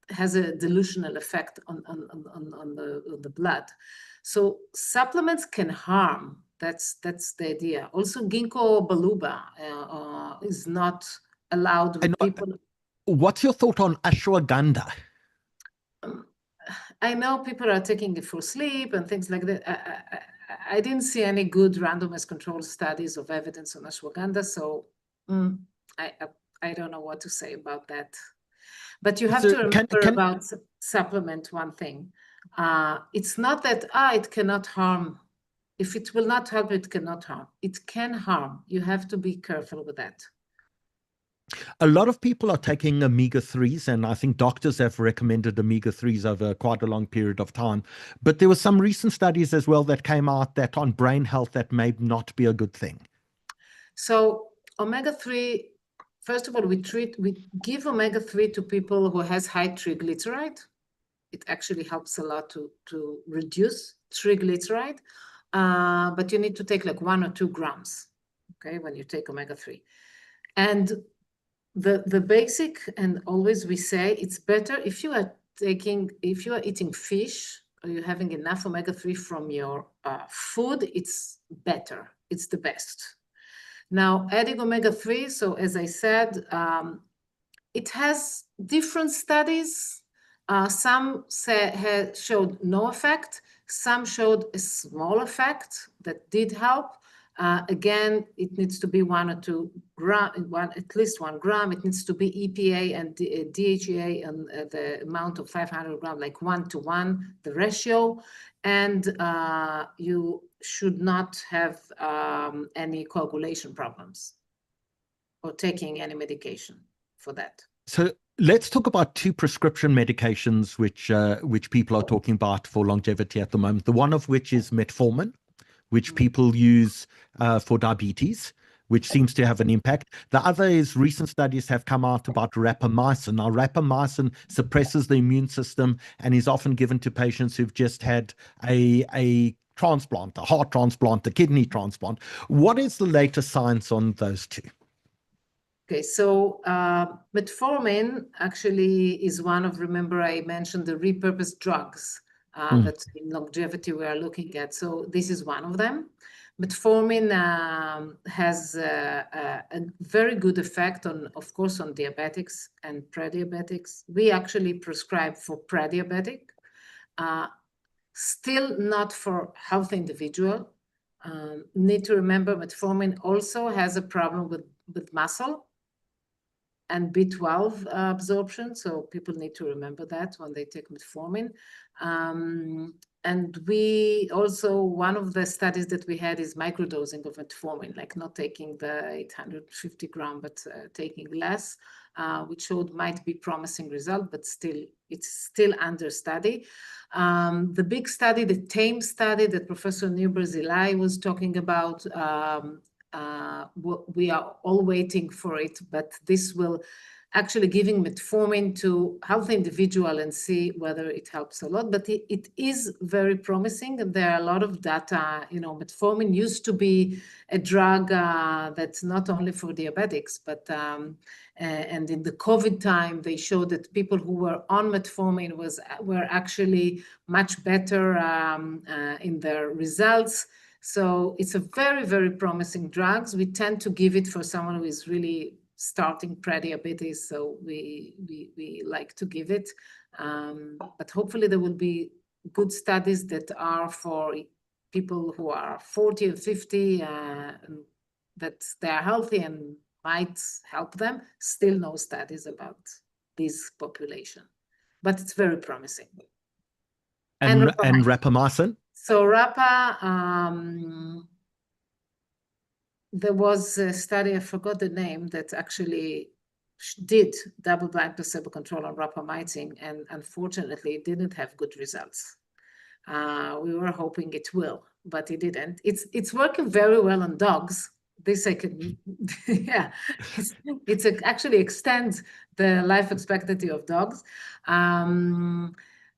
Speaker 2: has a dilutional effect on the blood. So supplements can harm. That's the idea. Also, ginkgo biloba is not allowed with people.
Speaker 1: What's your thought on ashwagandha?
Speaker 2: I know people are taking it for sleep and things like that. I didn't see any good randomized controlled studies of evidence on ashwagandha, so I don't know what to say about that. But you have to remember about supplement one thing. It's not that it cannot harm. If it will not help, it cannot harm. It can harm. You have to be careful with that.
Speaker 1: A lot of people are taking omega-3s, and I think doctors have recommended omega-3s over quite a long period of time. But there were some recent studies as well that came out that on brain health that may not be a good thing.
Speaker 2: So omega-3, first of all, we give omega-3 to people who has high triglyceride. It actually helps a lot to reduce triglyceride, but you need to take like 1 or 2 grams, okay, when you take omega-3. And the basic, and always we say it's better if you are eating fish or you're having enough omega-3 from your food, it's better, it's the best. Now, adding omega-3, so as I said, it has different studies. Some showed no effect. Some showed a small effect that did help. Again, it needs to be 1 or 2 grams, at least 1 gram. It needs to be EPA and DHEA and the amount of 500 grams, like 1-to-1, the ratio. And you should not have any coagulation problems or taking any medication for that.
Speaker 1: So let's talk about 2 prescription medications which people are talking about for longevity at the moment. The one of which is metformin, which people use for diabetes, which seems to have an impact. The other is recent studies have come out about rapamycin. Now, rapamycin suppresses the immune system and is often given to patients who've just had a transplant, a heart transplant, a kidney transplant. What is the latest science on those 2?
Speaker 2: Okay, so metformin actually is one of, remember I mentioned the repurposed drugs that in longevity we are looking at. So this is one of them. Metformin has a very good effect on, of course, on diabetics and pre-diabetics. We actually prescribe for pre-diabetic, still not for healthy individual. Need to remember metformin also has a problem with muscle and B12 absorption. So people need to remember that when they take metformin. And we also, one of the studies that we had is microdosing of metformin, like not taking the 850 gram, but taking less, which showed might be promising result, but still, it's still under study. The big study, the TAME study that Professor JRLive was talking about, we are all waiting for it, but this will actually giving metformin to healthy individual and see whether it helps a lot. But it is very promising, and there are a lot of data. You know, metformin used to be a drug that's not only for diabetics, but and in the COVID time, they showed that people who were on metformin were actually much better in their results. So it's a very, very promising drugs. We tend to give it for someone who is really starting pre-diabetes, so we like to give it. But hopefully there will be good studies that are for people who are 40 or 50, that they are healthy and might help them. Still no studies about this population, but it's very promising.
Speaker 1: And rapamycin?
Speaker 2: So Rapa, there was a study, I forgot the name, that actually did double-blind placebo control on rapamycin, and unfortunately it didn't have good results. We were hoping it will, but it didn't. It's working very well on dogs. This I can, yeah, it's actually extends the life expectancy of dogs.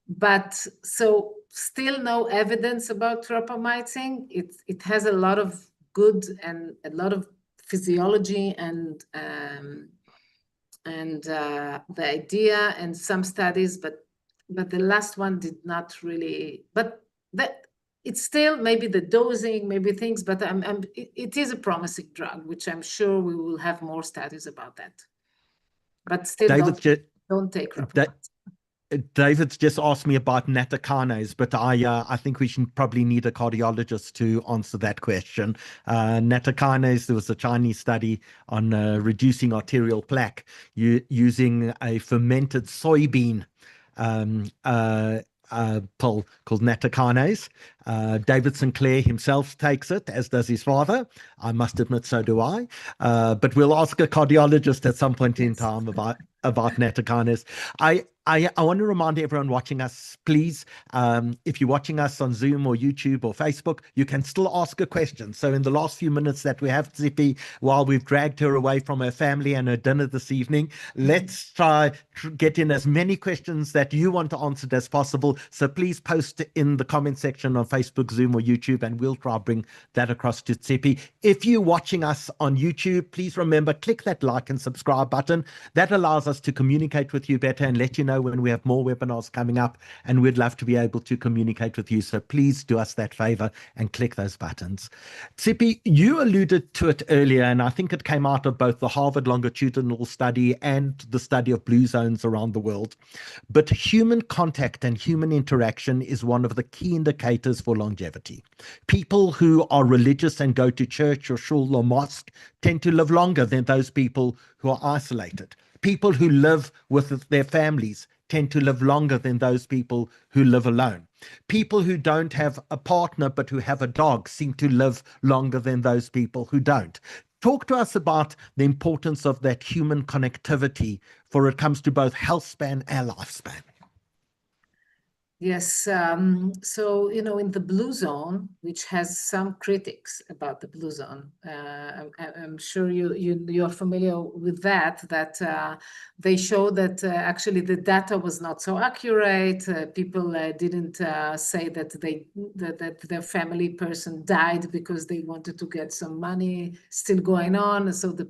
Speaker 2: But so still no evidence about rapamycin. It has a lot of good and a lot of physiology and the idea and some studies, but the last one did not really. But that it's still maybe the dosing, maybe things. But it is a promising drug, which I'm sure we will have more studies about that. But still, don't take rapamycin.
Speaker 1: David's just asked me about nattokinase, but I think we should probably need a cardiologist to answer that question. Nattokinase, there was a Chinese study on reducing arterial plaque using a fermented soybean pill called nattokinase. David Sinclair himself takes it, as does his father. I must admit, so do I. But we'll ask a cardiologist at some point in time about nattokinase. I want to remind everyone watching us, please, if you're watching us on Zoom or YouTube or Facebook, you can still ask a question. So in the last few minutes that we have, Tzipi, while we've dragged her away from her family and her dinner this evening, let's try to get in as many questions that you want answered as possible. So please post in the comment section on Facebook, Zoom or YouTube, and we'll try to bring that across to Tzipi. If you're watching us on YouTube, please remember, click that like and subscribe button. That allows us to communicate with you better and let you know when we have more webinars coming up, and we'd love to be able to communicate with you. So please do us that favor and click those buttons. Tzipi, you alluded to it earlier, and I think it came out of both the Harvard longitudinal study and the study of blue zones around the world. But human contact and human interaction is one of the key indicators for longevity. People who are religious and go to church or shul or mosque tend to live longer than those people who are isolated. People who live with their families tend to live longer than those people who live alone. People who don't have a partner but who have a dog seem to live longer than those people who don't. Talk to us about the importance of that human connectivity for it comes to both health span and lifespan.
Speaker 2: Yes, so, you know, in the blue zone, which has some critics about the blue zone, I'm sure you're familiar with that they show that actually the data was not so accurate. People didn't say that their family person died because they wanted to get some money still going on. So the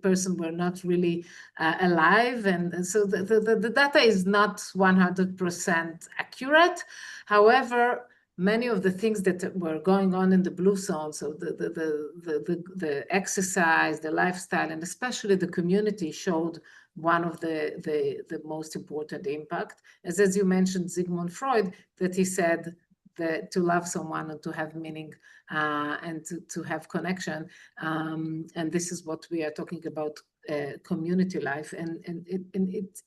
Speaker 2: person were not really alive. And so the data is not 100% accurate. However, many of the things that were going on in the blue zone, so the exercise, the lifestyle, and especially the community showed one of the most important impact. As you mentioned, Sigmund Freud, that he said to love someone and to have meaning and to have connection. And this is what we are talking about, community life. And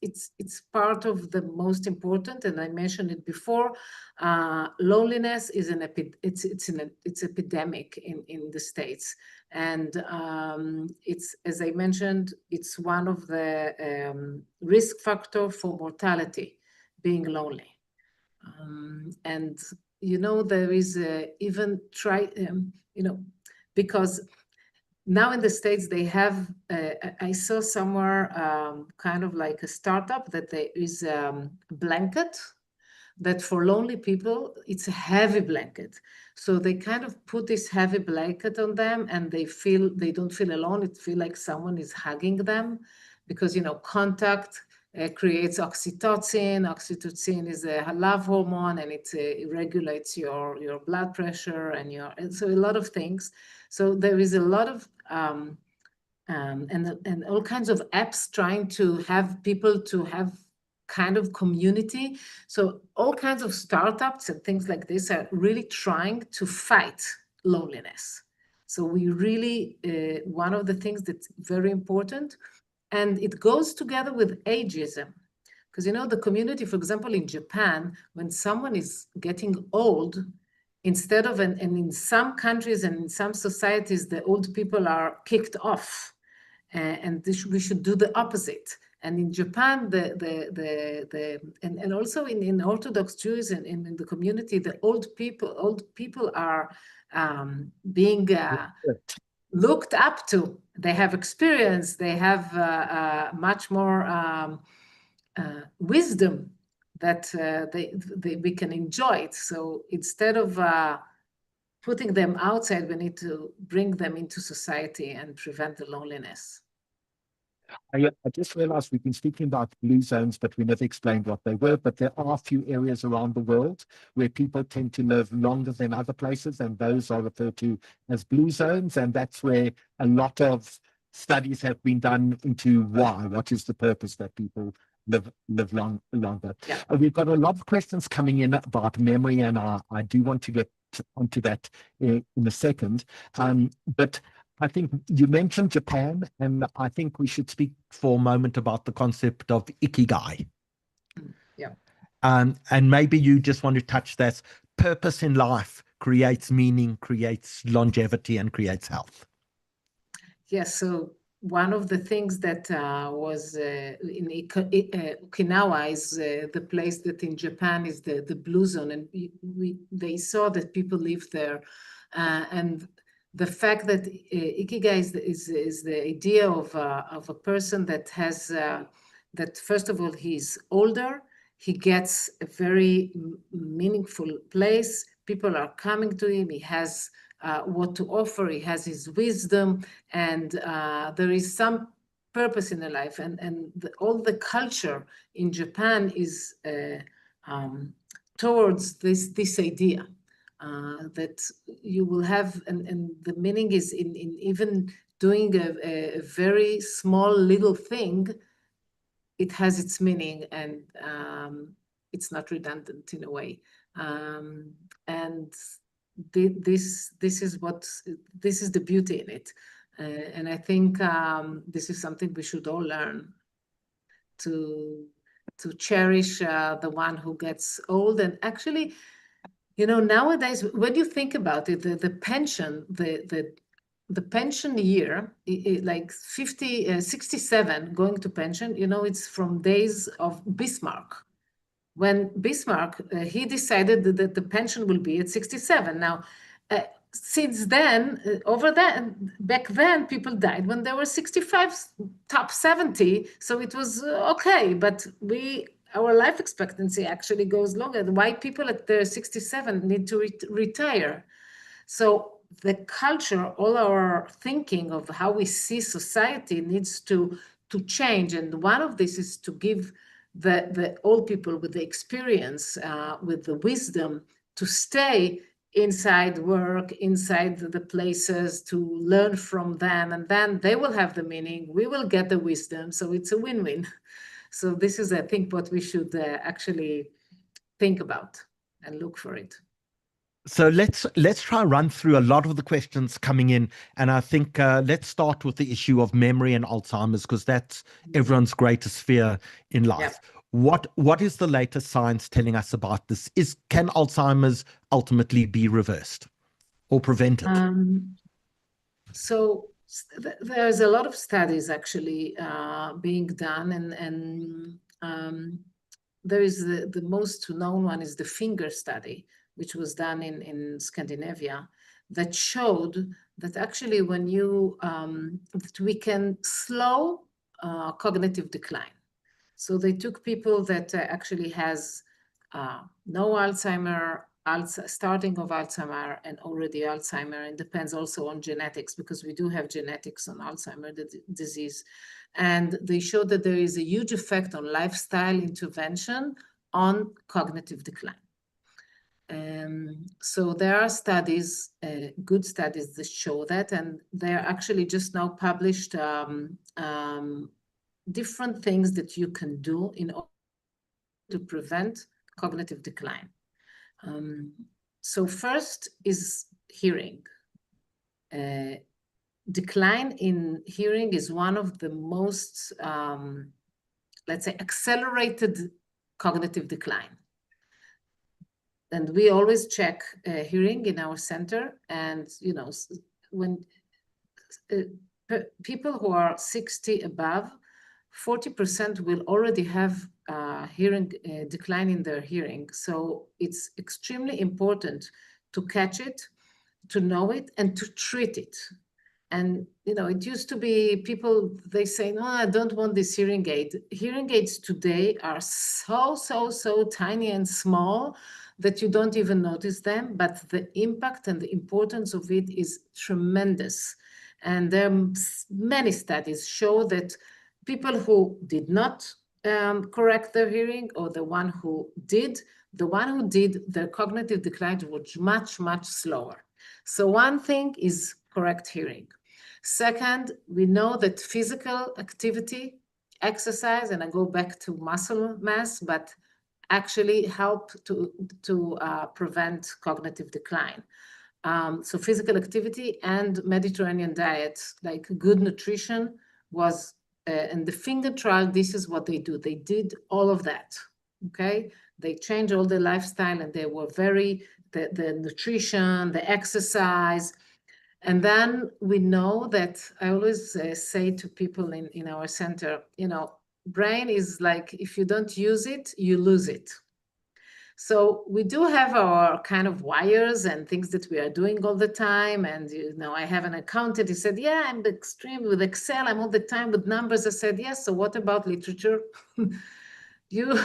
Speaker 2: it's part of the most important, and I mentioned it before, loneliness is it's epidemic in the States. And it's, as I mentioned, it's one of the risk factor for mortality, being lonely. And you know, there is even because now in the States, they have, I saw somewhere kind of like a startup that there is a blanket that for lonely people, it's a heavy blanket. So they kind of put this heavy blanket on them and they don't feel alone. It feels like someone is hugging them because, you know, contact creates oxytocin. Oxytocin is a love hormone and it regulates your blood pressure and so a lot of things. So there is a lot of, and all kinds of apps trying to have people to have kind of community. So all kinds of startups and things like this are really trying to fight loneliness. So we really, one of the things that's very important, and it goes together with ageism. Because, you know, the community, for example, in Japan, when someone is getting old, instead of, and in some countries and in some societies, the old people are kicked off. And we should do the opposite. And in Japan, and also in Orthodox Jews and in the community, the old people are being looked up to. They have experience. They have much more wisdom that we can enjoy it. So instead of putting them outside, we need to bring them into society and prevent the loneliness.
Speaker 3: I just realized we've been speaking about blue zones, but we never explained what they were. But there are a few areas around the world where people tend to live longer than other places, and those are referred to as blue zones. And that's where a lot of studies have been done into why. What is the purpose that people live longer?
Speaker 2: Yeah.
Speaker 3: We've got a lot of questions coming in about memory, and I do want to get onto that in a second. But I think you mentioned Japan, and I think we should speak
Speaker 1: for a moment about the concept of ikigai.
Speaker 2: Yeah.
Speaker 1: And maybe you just want to touch that. Purpose in life creates meaning, creates longevity, and creates health.
Speaker 2: Yes. So one of the things that was in Okinawa is the place that in Japan is the blue zone, and they saw that people live there, and the fact that ikigai is the idea of a person that has that first of all he's older, he gets a very meaningful place. People are coming to him. He has what to offer. He has his wisdom, and there is some purpose in the life. And all the culture in Japan is towards this idea. That you will have, and the meaning is in even doing a very small little thing, it has its meaning, and it's not redundant in a way. And this is the beauty in it. And I think this is something we should all learn to cherish the one who gets old. And actually, you know, nowadays, when you think about it, the pension, the pension year, like 67 going to pension, you know, it's from days of Bismarck. When Bismarck, he decided that the pension will be at 67. Now, since then, back then, people died when they were 65, top 70. So it was okay, but our life expectancy actually goes longer. Why people at their 67 need to retire? So the culture, all our thinking of how we see society needs to change. And one of this is to give the old people with the experience, with the wisdom, to stay inside work, inside the places, to learn from them. And then they will have the meaning, we will get the wisdom. So it's a win-win. So this is, I think, what we should actually think about and look for it.
Speaker 1: So let's try run through a lot of the questions coming in, and I think let's start with the issue of memory and Alzheimer's, because that's everyone's greatest fear in life. Yeah. What is the latest science telling us about this? Can Alzheimer's ultimately be reversed or prevented?
Speaker 2: So there's a lot of studies actually being done, and there is the most known one is the finger study. which was done in Scandinavia, that showed that actually when you, that we can slow cognitive decline. So they took people that actually has no Alzheimer, starting of Alzheimer and already Alzheimer, and depends also on genetics, because we do have genetics on Alzheimer's disease. And they showed that there is a huge effect on lifestyle intervention on cognitive decline. So there are studies, good studies that show that, and they're actually just now published different things that you can do in order to prevent cognitive decline. So first is hearing. Decline in hearing is one of the most, let's say, accelerated cognitive decline. And we always check hearing in our center. And, you know, when people who are 60 above, 40% will already have hearing decline in their hearing. So it's extremely important to catch it, to know it, and to treat it. And, you know, it used to be people, they say, no, I don't want this hearing aid. Hearing aids today are so tiny and small that you don't even notice them, but the impact and the importance of it is tremendous. And there are many studies show that people who did not correct their hearing, or the one who did, their cognitive decline was much slower. So one thing is correct hearing. Second, we know that physical activity, exercise, and I go back to muscle mass, but actually help to prevent cognitive decline. So physical activity and Mediterranean diet, like good nutrition, was, in the finger trial, this is what they do. They did all of that, okay? They changed all the lifestyle, and they were the nutrition, the exercise. And then we know that, I always say to people in our center, you know, brain is like, if you don't use it, you lose it. So we do have our kind of wires and things that we are doing all the time. And, you know, I have an accountant, he said, yeah, I'm extreme with Excel. I'm all the time with numbers. I said, yes, so what about literature? You,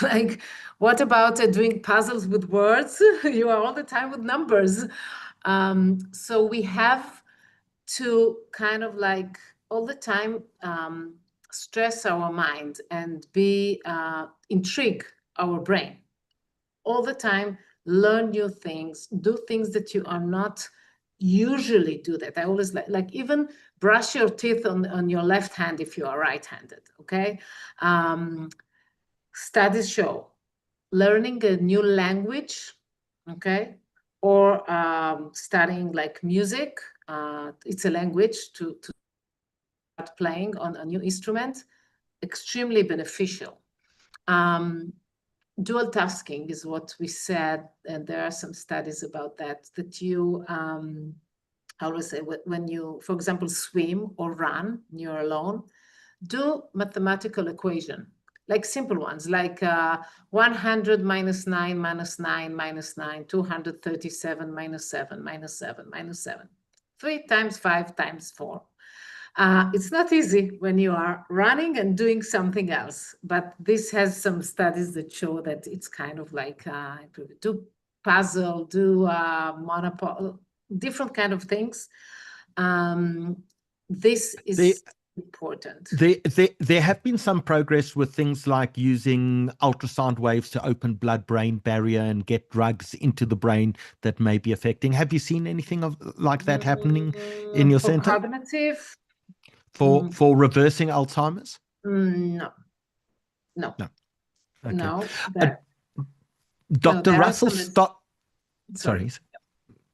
Speaker 2: like, what about doing puzzles with words? You are all the time with numbers. So we have to kind of like all the time stress our mind and be intrigue our brain. All the time, learn new things, do things that you are not usually do that. I always like even brush your teeth on your left hand if you are right-handed, okay? Studies show learning a new language, okay? Or studying like music, it's a language to start playing on a new instrument, extremely beneficial. Dual tasking is what we said, and there are some studies about that you, I always say, when you, for example, swim or run, and you're alone, do mathematical equation, like simple ones, like 100 minus 9 minus 9 minus 9, 237 minus 7 minus 7 minus 7, 3 times 5 times 4. It's not easy when you are running and doing something else, but this has some studies that show that it's kind of like do puzzle, do monopoly, different kind of things. This is important.
Speaker 1: There have been some progress with things like using ultrasound waves to open blood-brain barrier and get drugs into the brain that may be affecting. Have you seen anything like that happening in your center?
Speaker 2: Cognitive?
Speaker 1: For reversing Alzheimer's?
Speaker 2: No.
Speaker 1: Okay.
Speaker 2: No.
Speaker 1: Dr. Russell Stock. Sorry.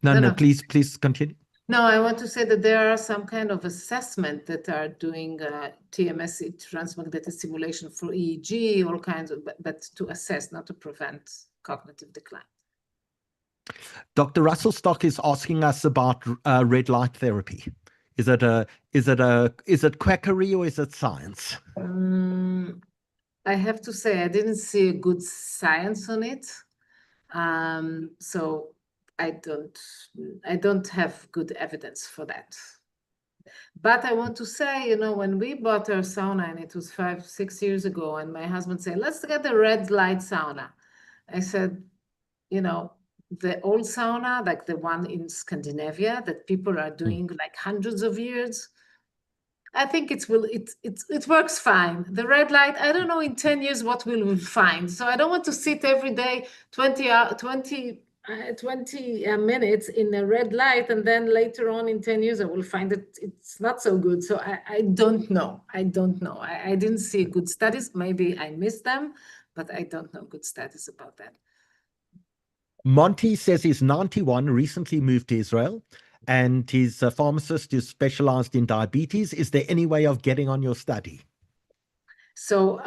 Speaker 1: No, please continue.
Speaker 2: No, I want to say that there are some kind of assessment that are doing TMS, transmagnetic stimulation for EEG, all kinds of, but to assess, not to prevent cognitive decline.
Speaker 1: Dr. Russell Stock is asking us about red light therapy. Is it quackery or is it science?
Speaker 2: I have to say I didn't see a good science on it. So I don't have good evidence for that. But I want to say, when we bought our sauna, and it was 5-6 years ago, and my husband said, let's get the red light sauna. I said, the old sauna, like the one in Scandinavia that people are doing like hundreds of years, I think it works fine. The red light, I don't know in 10 years what we'll find. So I don't want to sit every day 20 minutes in a red light, and then later on in 10 years I will find that it's not so good. So I don't know. I didn't see good studies. Maybe I missed them, but I don't know good studies about that.
Speaker 1: Monty says he's 91, recently moved to Israel, and he's a pharmacist who's specialized in diabetes. Is there any way of getting on your study?
Speaker 2: So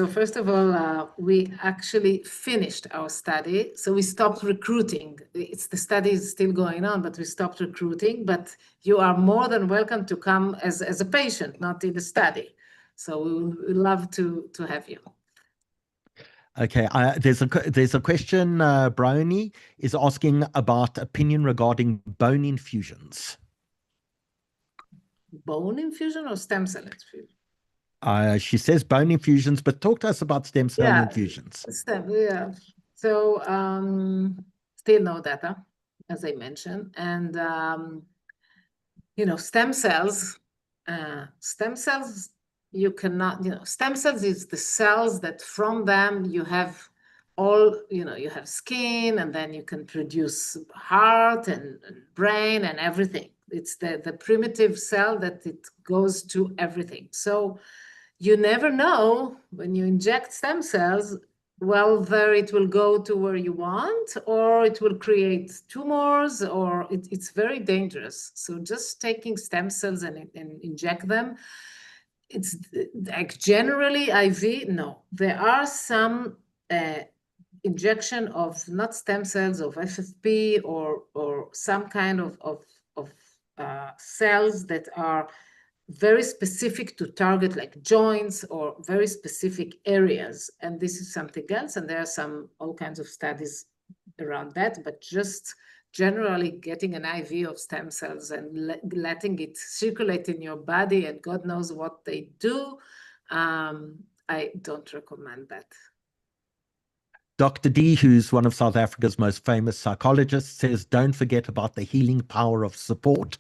Speaker 2: first of all, we actually finished our study. So we stopped recruiting. The study is still going on, but we stopped recruiting. But you are more than welcome to come as a patient, not in the study. So we would love to have you.
Speaker 1: Okay, there's a question. Brownie is asking about opinion regarding bone infusions.
Speaker 2: Bone infusion or stem cell infusion?
Speaker 1: She says bone infusions, but talk to us about stem cell infusions.
Speaker 2: Yeah. So still no data, as I mentioned, and stem cells. You cannot. Stem cells is the cells that from them you have all. You have skin, and then you can produce heart and brain and everything. It's the primitive cell that it goes to everything. So you never know when you inject stem cells, whether it will go to where you want, or it will create tumors, or it's very dangerous. So just taking stem cells and inject them, it's like generally IV, no. There are some injection of not stem cells, of FFP or some kind of cells that are very specific to target like joints or very specific areas. And this is something else. And there are all kinds of studies around that, but just generally getting an IV of stem cells and letting it circulate in your body, and God knows what they do, I don't recommend that.
Speaker 1: Dr. D, who's one of South Africa's most famous psychologists, says, don't forget about the healing power of support.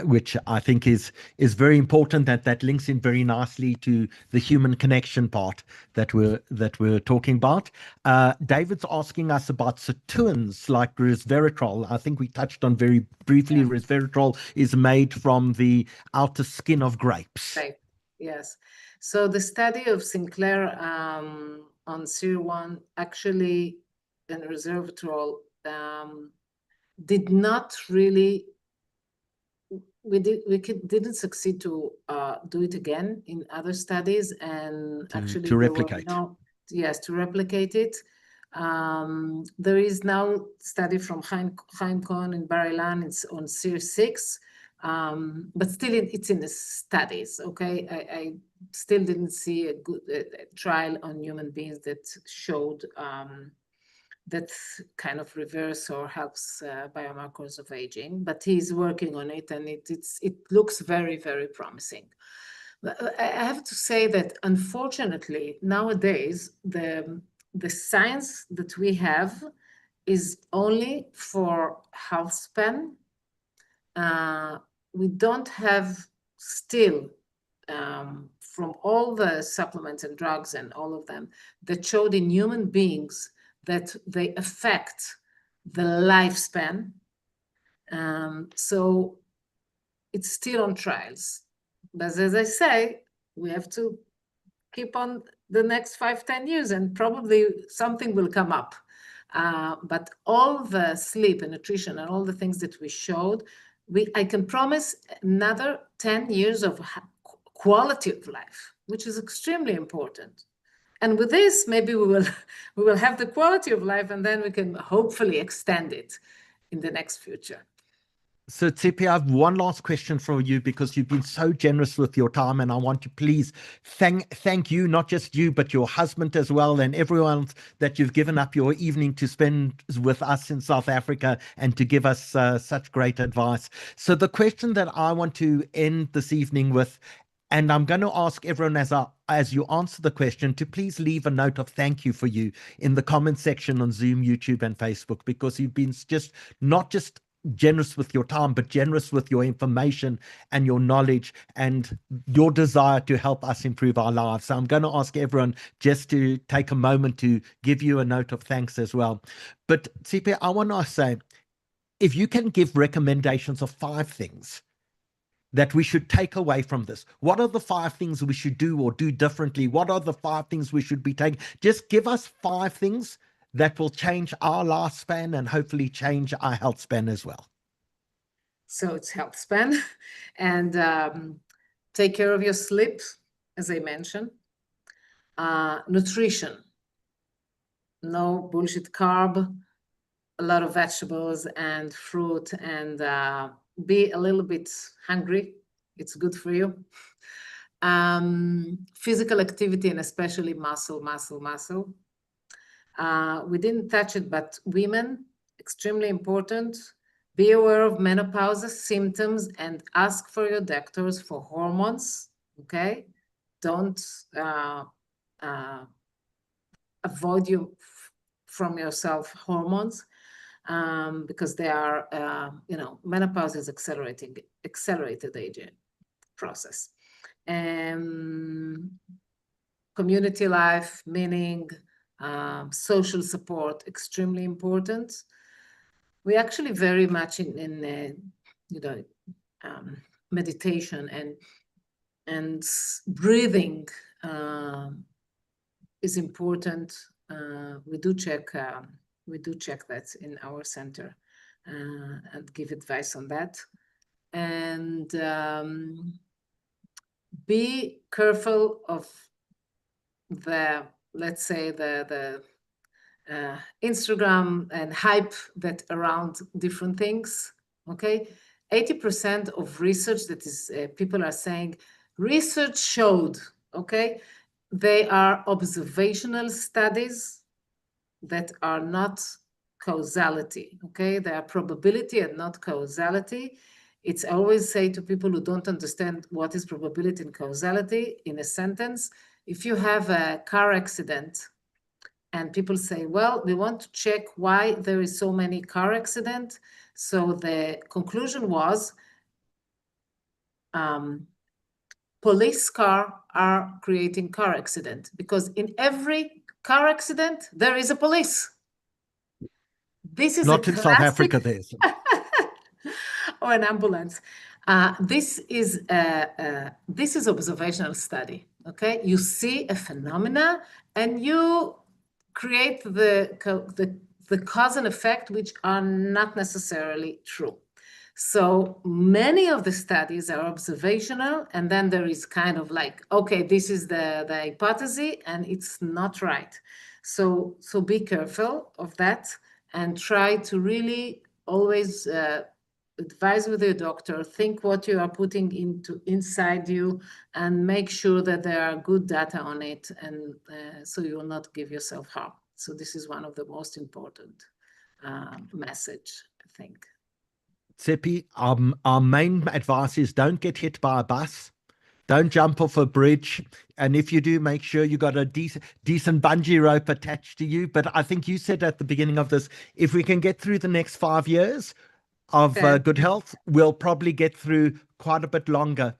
Speaker 1: Which I think is very important. That links in very nicely to the human connection part that we're talking about. David's asking us about sirtuins like resveratrol. I think we touched on very briefly. Yeah. Resveratrol is made from the outer skin of grapes.
Speaker 2: Right. Yes. So the study of Sinclair on SIR1 actually and resveratrol did not really. We didn't succeed to do it again in other studies, and actually
Speaker 1: to replicate.
Speaker 2: To replicate it. There is now study from Chaim Cohen in Bar Ilan. It's on SIR6, but still it's in the studies. Okay, I still didn't see a good trial on human beings that showed that kind of reverse or helps biomarkers of aging, but he's working on it, and it looks very, very promising. But I have to say that unfortunately nowadays the science that we have is only for health span. We don't have still from all the supplements and drugs and all of them that showed in human beings that they affect the lifespan. So it's still on trials. But as I say, we have to keep on the next 5-10 years, and probably something will come up. But all the sleep and nutrition and all the things that we showed, I can promise another 10 years of quality of life, which is extremely important. And with this, maybe we will have the quality of life, and then we can hopefully extend it in the next future.
Speaker 1: So Tzipi, I have one last question for you, because you've been so generous with your time, and I want to please thank you, not just you, but your husband as well, and everyone that you've given up your evening to spend with us in South Africa and to give us such great advice. So the question that I want to end this evening with, and I'm going to ask everyone as you answer the question to please leave a note of thank you for you in the comment section on Zoom, YouTube, and Facebook, because you've been not just generous with your time, but generous with your information and your knowledge and your desire to help us improve our lives. So I'm going to ask everyone just to take a moment to give you a note of thanks as well. But Tzipi, I want to say, if you can give recommendations of 5 things that we should take away from this, what are the 5 things we should do or do differently? What are the 5 things we should be taking? Just give us 5 things that will change our lifespan and hopefully change our health span as well.
Speaker 2: So it's health span, and take care of your sleep, as I mentioned. Nutrition, no bullshit carb, a lot of vegetables and fruit, and be a little bit hungry. It's good for you. Physical activity, and especially muscle. We didn't touch it, but women, extremely important. Be aware of menopause symptoms and ask for your doctors for hormones, okay? Don't avoid from yourself hormones, because they are, menopause is accelerated aging process. Community life, meaning social support, extremely important. We actually very much in meditation and breathing is important. We do check that in our center and give advice on that. And be careful of let's say the Instagram and hype that around different things, okay? 80% of research that is, people are saying, research showed, okay? They are observational studies that are not causality, okay? They are probability and not causality. It's I always say to people who don't understand what is probability and causality in a sentence, if you have a car accident, and people say, well, we want to check why there is so many car accidents. So the conclusion was police car are creating car accident, because in every car accident, there is a police. This is
Speaker 1: not
Speaker 2: a
Speaker 1: in
Speaker 2: classic...
Speaker 1: South Africa, there's
Speaker 2: or an ambulance. This is observational study, okay? You see a phenomena and you create the cause and effect, which are not necessarily true. So many of the studies are observational, and then there is kind of like, okay, this is the hypothesis, and it's not right. So be careful of that, and try to really always advise with your doctor, think what you are putting inside you, and make sure that there are good data on it, and so you will not give yourself harm. So this is one of the most important message, I think.
Speaker 1: Tzipi, our main advice is don't get hit by a bus. Don't jump off a bridge. And if you do, make sure you got a decent bungee rope attached to you. But I think you said at the beginning of this, if we can get through the next 5 years of good health, we'll probably get through quite a bit longer.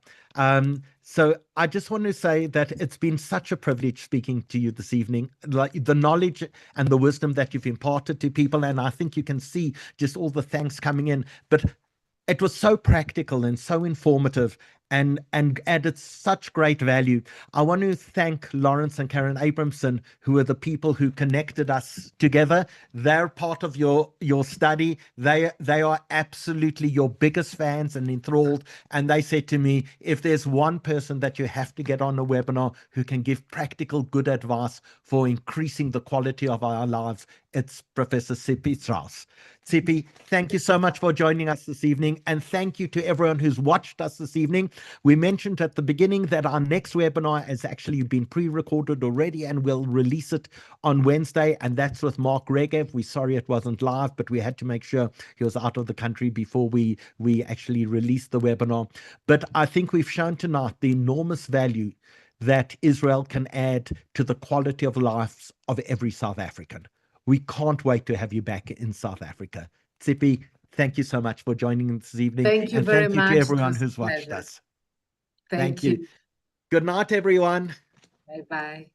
Speaker 1: So I just want to say that it's been such a privilege speaking to you this evening, like the knowledge and the wisdom that you've imparted to people. And I think you can see just all the thanks coming in. But it was so practical and so informative. and added such great value. I want to thank Lawrence and Karen Abramson, who are the people who connected us together. They're part of your study. They are absolutely your biggest fans and enthralled. And they said to me, if there's one person that you have to get on a webinar who can give practical good advice for increasing the quality of our lives, it's Professor Tzipi Strauss. Tzipi, thank you so much for joining us this evening, and thank you to everyone who's watched us this evening. We mentioned at the beginning that our next webinar has actually been pre-recorded already, and we'll release it on Wednesday, and that's with Mark Regev. We're sorry it wasn't live, but we had to make sure he was out of the country before we actually released the webinar. But I think we've shown tonight the enormous value that Israel can add to the quality of lives of every South African. We can't wait to have you back in South Africa. Tzipi, thank you so much for joining us this evening.
Speaker 2: Thank you
Speaker 1: and
Speaker 2: very
Speaker 1: thank you
Speaker 2: much.
Speaker 1: to everyone who's watched us.
Speaker 2: Thank you.
Speaker 1: Good night, everyone.
Speaker 2: Bye-bye.